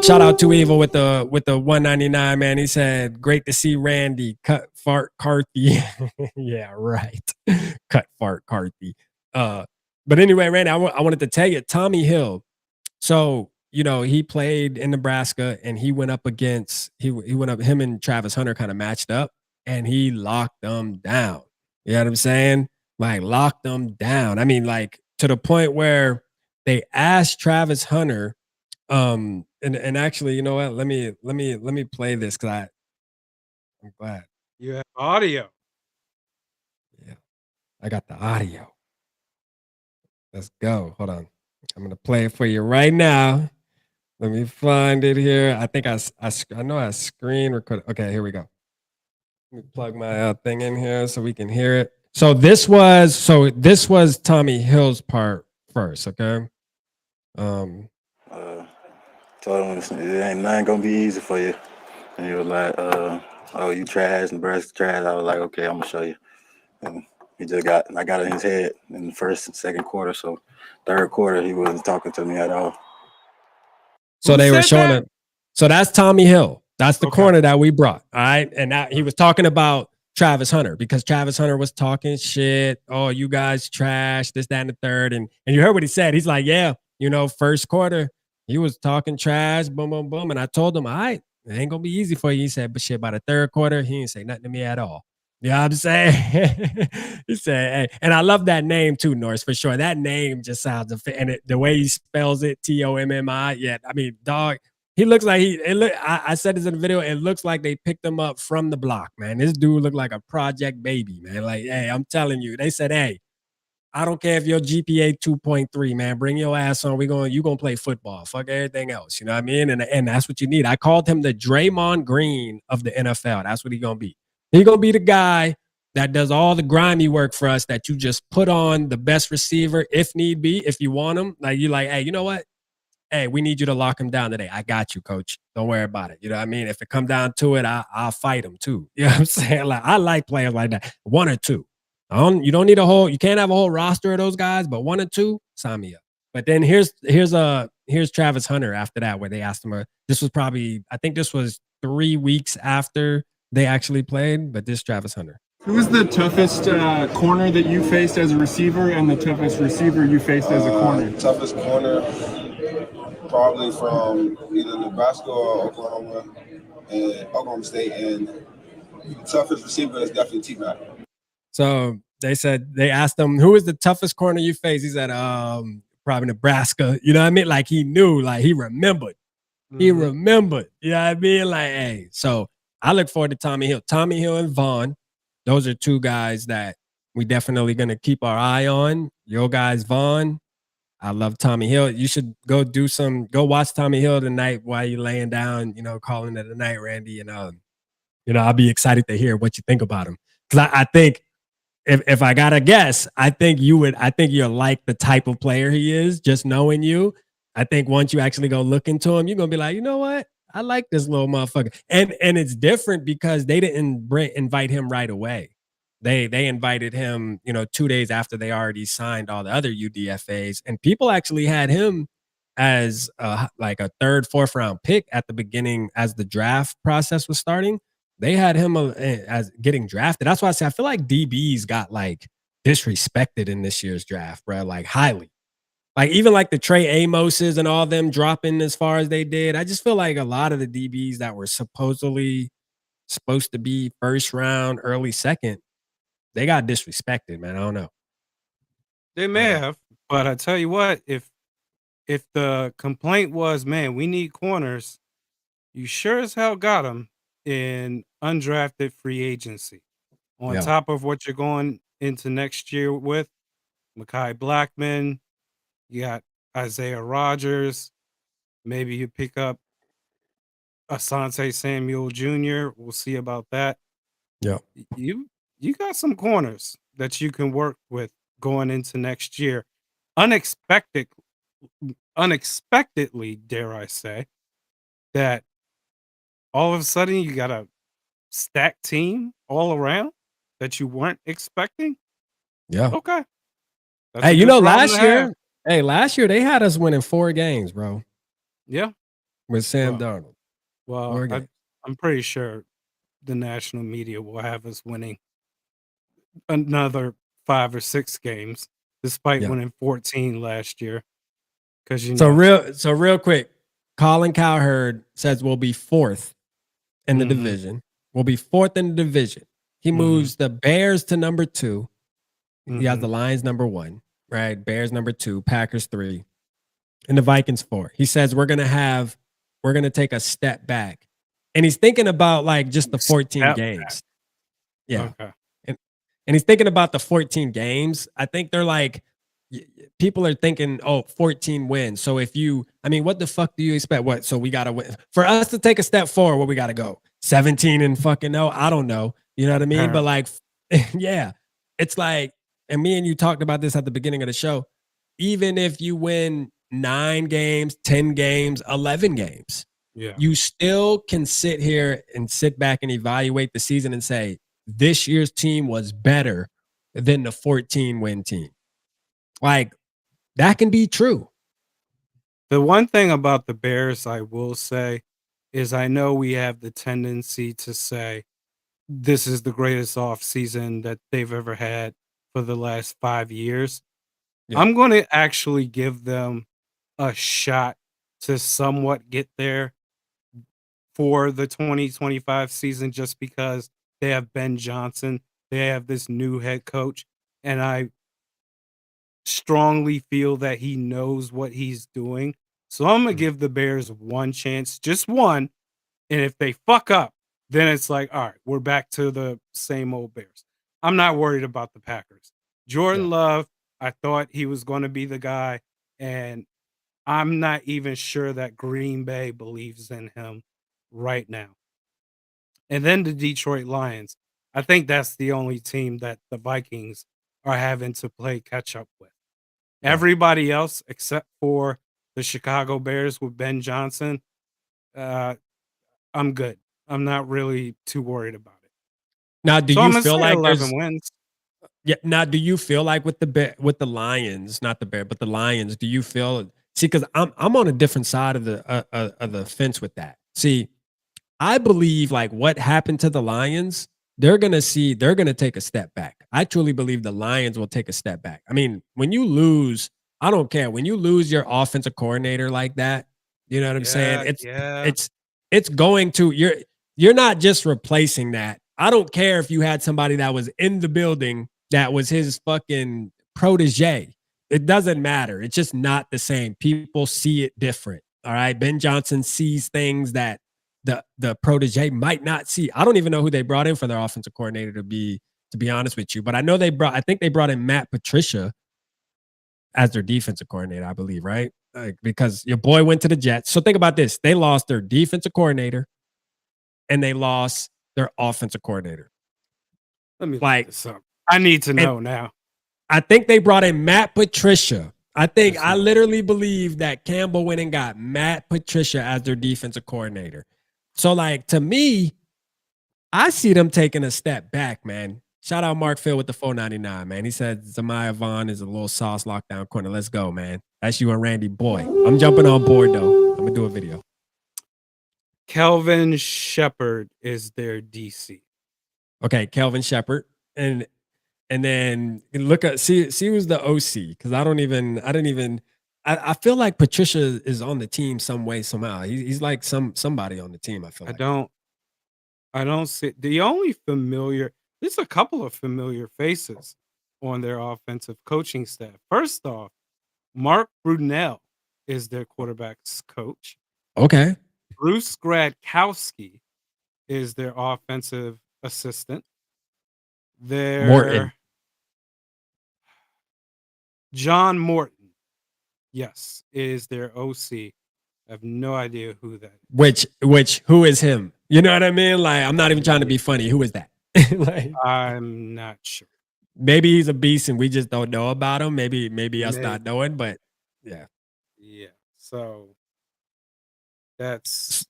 Shout out to Evil with the 199, man. He said, "Great to see Randy cut fart Carthy." Yeah, right. Cut fart Carthy. But anyway, Randy, I wanted to tell you, Tommy Hill. So he played in Nebraska, and he went up against him and Travis Hunter kind of matched up, and he locked them down. You know what I'm saying? Like locked them down. I mean, like to the point where they asked Travis Hunter. And actually, you know what? Let me play this because I'm glad. You have audio. Yeah, I got the audio. Let's go. Hold on. I'm gonna play it for you right now. Let me find it here. I think I know I screen record. Okay, here we go. Let me plug my thing in here so we can hear it. So this was Tommy Hill's part first. Okay. Told him it ain't nothing gonna be easy for you. And he was like, oh, you trash, Nebraska trash. I was like, okay, I'm gonna show you. And I got in his head in the first and second quarter. So third quarter, he wasn't talking to me at all. So they were showing it. So that's Tommy Hill. That's the corner that we brought. All right. And he was talking about Travis Hunter, because Travis Hunter was talking shit. Oh, you guys trash, this, that, and the third. And you heard what he said. He's like, yeah, first quarter, he was talking trash, boom, boom, boom. And I told him, all right, it ain't gonna be easy for you. He said, but shit, by the third quarter, he didn't say nothing to me at all. You know what I'm saying? He said, hey, and I love that name too, Norris, for sure. That name just sounds, and the way he spells it, Tommi. Yeah, I mean, dog, he looks like I said this in the video, it looks like they picked him up from the block, man. This dude looked like a project baby, man. Like, hey, I'm telling you, they said, hey, I don't care if your GPA 2.3, man. Bring your ass on. You gonna play football. Fuck everything else. You know what I mean? And that's what you need. I called him the Draymond Green of the NFL. That's what he's gonna be. He's gonna be the guy that does all the grimy work for us, that you just put on the best receiver if need be, if you want him. Like, you like, hey, you know what? Hey, we need you to lock him down today. I got you, coach. Don't worry about it. You know what I mean? If it come down to it, I'll fight him too. You know what I'm saying? Like, I like players like that. 1 or 2. You don't need you can't have a whole roster of those guys, but 1 or 2, sign me up. But then here's Travis Hunter after that, where they asked him, this was probably, I think this was 3 weeks after they actually played, but this Travis Hunter. Who was the toughest corner that you faced as a receiver and the toughest receiver you faced as a corner? Toughest corner, probably from either Nebraska or Oklahoma State, and the toughest receiver is definitely T-Mac. So they asked him, who is the toughest corner you faced? He said, probably Nebraska. You know what I mean? Like, he knew, like, he remembered. He remembered. You know what I mean? Like, hey, so I look forward to Tommy Hill. Tommy Hill and Vaughn, those are 2 guys that we definitely going to keep our eye on. Your guys, Vaughn. I love Tommy Hill. You should go watch Tommy Hill tonight while you're laying down, calling it a night, Randy. And, I'll be excited to hear what you think about him. Because I think, if I gotta guess, I think you're like the type of player he is, just knowing you. I think once you actually go look into him, you're gonna be like, you know what? I like this little motherfucker. And it's different because they didn't invite him right away. They invited him, 2 days after they already signed all the other UDFAs. And people actually had him as like a 3rd, 4th round pick at the beginning as the draft process was starting. They had him as getting drafted. That's why I say I feel like DBs got like disrespected in this year's draft, bro. Like, highly. Like, even like the Trey Amoses and all them dropping as far as they did. I just feel like a lot of the DBs that were supposedly supposed to be 1st round, early 2nd, they got disrespected, man. I don't know. They may have, but I tell you what, if the complaint was, man, we need corners, you sure as hell got them in undrafted free agency. On top of what you're going into next year with Mekhi Blackman, you got Isaiah Rodgers. Maybe you pick up Asante Samuel Jr. We'll see about that. Yeah. You got some corners that you can work with going into next year. Unexpectedly, dare I say, that all of a sudden you got a stacked team all around that you weren't expecting. Yeah. Okay. That's Hey, a good problem to have. last year they had us winning 4 games, bro, Yeah. with Sam Darnold. Well, I'm pretty sure the national media will have us winning another 5 or 6 games, despite winning 14 last year. Because So real quick, Colin Cowherd says we'll be 4th in the division. We'll be 4th in the division. He moves the Bears to number 2. He has the Lions number 1, right? Bears number 2, Packers 3, and the Vikings 4. He says we're gonna take a step back, and he's thinking about like just the 14 games. Yeah, Okay. and he's thinking about the 14 games. I think they're like, people are thinking, 14 wins. So what the fuck do you expect? What? So we gotta win for us to take a step forward. Where we gotta go? 17 and fucking no, I don't know. You know what I mean? But like, yeah, it's like. And me and you talked about this at the beginning of the show. Even if you win 9 games, 10 games, 11 games, you still can sit here and sit back and evaluate the season and say, this year's team was better than the 14-win team. Like, that can be true. The one thing about the Bears I will say is I know we have the tendency to say this is the greatest offseason that they've ever had for the last 5 years. I'm going to actually give them a shot to somewhat get there for the 2025 season, just because they have Ben Johnson, they have this new head coach, and I strongly feel that he knows what he's doing. So I'm going to give the Bears one chance, just one. And if they fuck up, then it's like, all right, we're back to the same old Bears. I'm not worried about the Packers. Jordan Love I thought he was going to be the guy, and I'm not even sure that Green Bay believes in him right now. And then the Detroit Lions. I think that's the only team that the Vikings are having to play catch up with. Yeah. Everybody else, except for the Chicago Bears with Ben Johnson, I'm good. I'm not really too worried about it. Now, do So I'm you gonna feel say like 11 there's wins. yeah? Now, do you feel like with the Lions, not the Bear, but the Lions? Do you feel see? Because I'm on a different side of the fence with that. See, I believe like what happened to the Lions, they're gonna take a step back. I truly believe the Lions will take a step back. I mean, when you lose, I don't care. When you lose your offensive coordinator like that, you know what I'm saying? Yeah. It's going to you're not just replacing that. I don't care if you had somebody that was in the building that was his fucking protege. It doesn't matter. It's just not the same. People see it different. All right. Ben Johnson sees things that the protege might not see. I don't even know who they brought in for their offensive coordinator to be honest with you, but I know I think they brought in Matt Patricia as their defensive coordinator, I believe, right? Because your boy went to the Jets. So think about this. They lost their defensive coordinator and they lost their offensive coordinator. Let me look Like, this up. I need to and know now. I think they brought in Matt Patricia. I That's not- literally believe that Campbell went and got Matt Patricia as their defensive coordinator. So, like, to me, I see them taking a step back, man. Shout out Mark Phil with the 499, man. He said Zamaya Vaughn is a little sauce lockdown corner. Let's go, man. That's you and Randy Boy. I'm jumping on board, though. I'm going to do a video. Kelvin Shepard is their DC. Okay, Kelvin Shepard. And then look at see who's the OC, because I feel like Patricia is on the team some way, somehow. He's like somebody on the team, I feel like. I don't see the only familiar. There's a couple of familiar faces on their offensive coaching staff. First off, Mark Brunell is their quarterback's coach. Okay. Bruce Gradkowski is their offensive assistant. Morton. John Morton, yes, is their OC. I have no idea who that is. Which who is him? You know what I mean? Like, I'm not even trying to be funny. Who is that? Like, I'm not sure. maybe he's a beast and we just don't know about him. Maybe us not knowing, but yeah. Yeah. So that's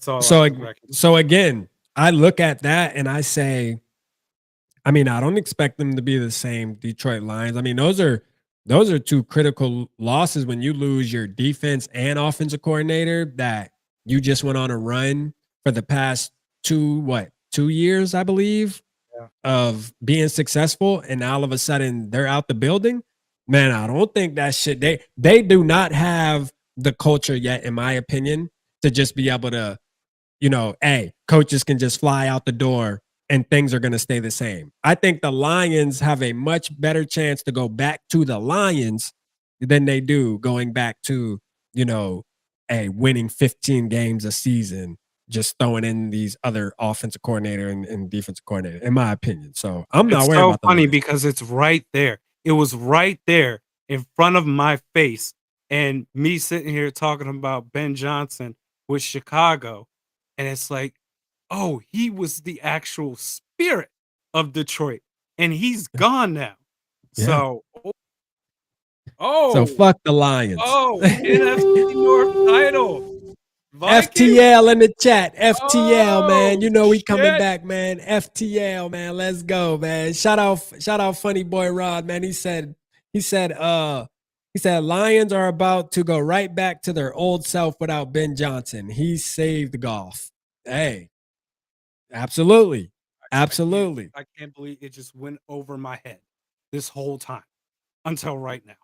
all. So again, I look at that and I say, I mean, I don't expect them to be the same Detroit Lions. I mean, those are two critical losses when you lose your defense and offensive coordinator that you just went on a run for the past 2 years, I believe, of being successful, and now all of a sudden they're out the building. Man, I don't think that shit. They do not have the culture yet, in my opinion, to just be able to, hey, coaches can just fly out the door and things are going to stay the same. I think the Lions have a much better chance to go back to the Lions than they do going back to, winning 15 games a season, just throwing in these other offensive coordinator and defensive coordinator, in my opinion. So I'm not worried about that. It's so funny because it's right there. It was right there in front of my face, and me sitting here talking about Ben Johnson with Chicago, and it's like, oh, he was the actual spirit of Detroit, and he's gone now. Yeah. So, so fuck the Lions. NFC North title. Vikings? FTL in the chat. FTL, man. You know we shit. coming back, man. FTL, man. Let's go, man. Shout out funny boy Rod, man. He said Lions are about to go right back to their old self without Ben Johnson. He saved golf. Hey. Absolutely. Absolutely. I can't believe it just went over my head this whole time until right now.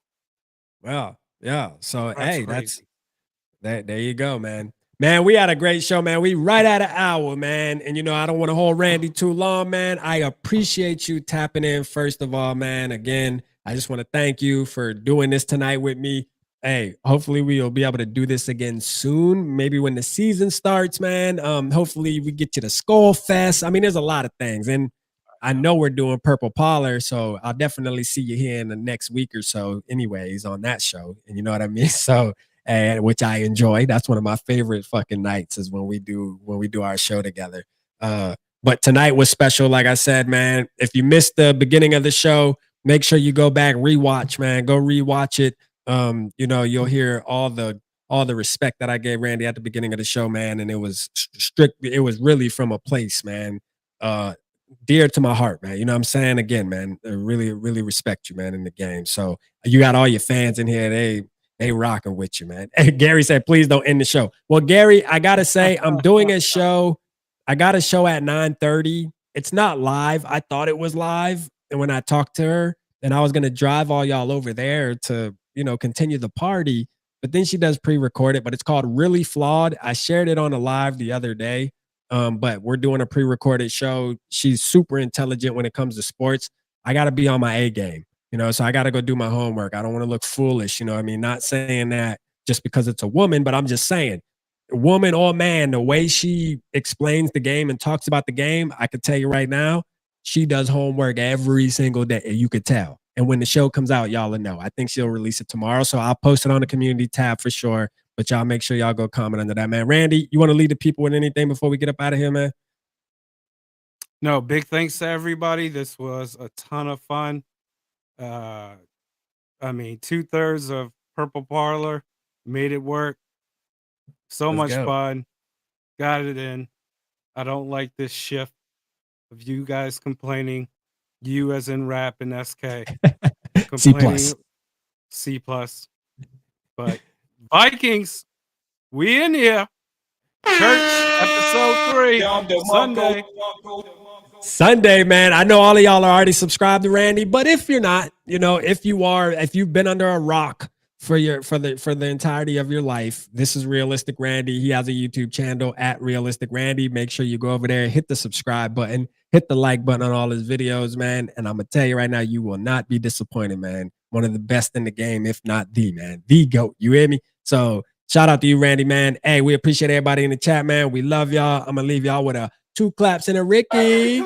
Well, yeah. So hey, crazy. there you go, man. Man, we had a great show, man. We right at an hour, man. And I don't want to hold Randy too long, man. I appreciate you tapping in, first of all, man. Again, I just want to thank you for doing this tonight with me. Hey, hopefully we'll be able to do this again soon. Maybe when the season starts, man. Hopefully we get to the SKOL Fest. I mean, there's a lot of things. And I know we're doing Purple Parlor, so I'll definitely see you here in the next week or so, anyways, on that show. And you know what I mean? So, and which I enjoy. That's one of my favorite fucking nights is when we do our show together. But tonight was special, like I said, man. If you missed the beginning of the show, make sure you go back, rewatch, man. Go rewatch it. You know, you'll hear all the respect that I gave Randy at the beginning of the show, man. And it was strict. It was really from a place, man, dear to my heart, man. You know what I'm saying? Again, man, I really, really respect you, man, in the game. So you got all your fans in here. They rocking with you, man. And Gary said, please don't end the show. Well, Gary, I gotta say, I'm doing a show. I got a show at 9:30. It's not live. I thought it was live. And when I talked to her, and I was gonna drive all y'all over there to, you know, continue the party. But then she does pre-recorded, but it's called Really Flawed. I shared it on a live the other day. But we're doing a pre-recorded show. She's super intelligent when it comes to sports. I got to be on my A game, you know, so I got to go do my homework. I don't want to look foolish, you know what I mean? Not saying that just because it's a woman, but I'm just saying, woman or man, the way she explains the game and talks about the game, I could tell you right now, she does homework every single day. You could tell. And when the show comes out, y'all will know. I think she'll release it tomorrow. So I'll post it on the community tab for sure. But y'all make sure y'all go comment under that, man. Randy, you want to lead the people with anything before we get up out of here, man? No, big thanks to everybody. This was a ton of fun. I mean, 2/3 of Purple Parlor made it work. So much fun. Got it in. I don't like this shift of you guys complaining. You as in rap and SK. C+. C+. But Vikings, we in here. Church, episode 3, Sunday, man. I know all of y'all are already subscribed to Randy, but if you're not, you know, if you've been under a rock for the entirety of your life, this is Realistic Randy. He has a YouTube channel at Realistic Randy. Make sure you go over there, hit the subscribe button, hit the like button on all his videos, man. And I'm gonna tell you right now, you will not be disappointed, man. One of the best in the game, if not the man, the GOAT. You hear me? So shout out to you, Randy, man. Hey, we appreciate everybody in the chat, man. We love y'all. I'm gonna leave y'all with a 2 claps and a Ricky.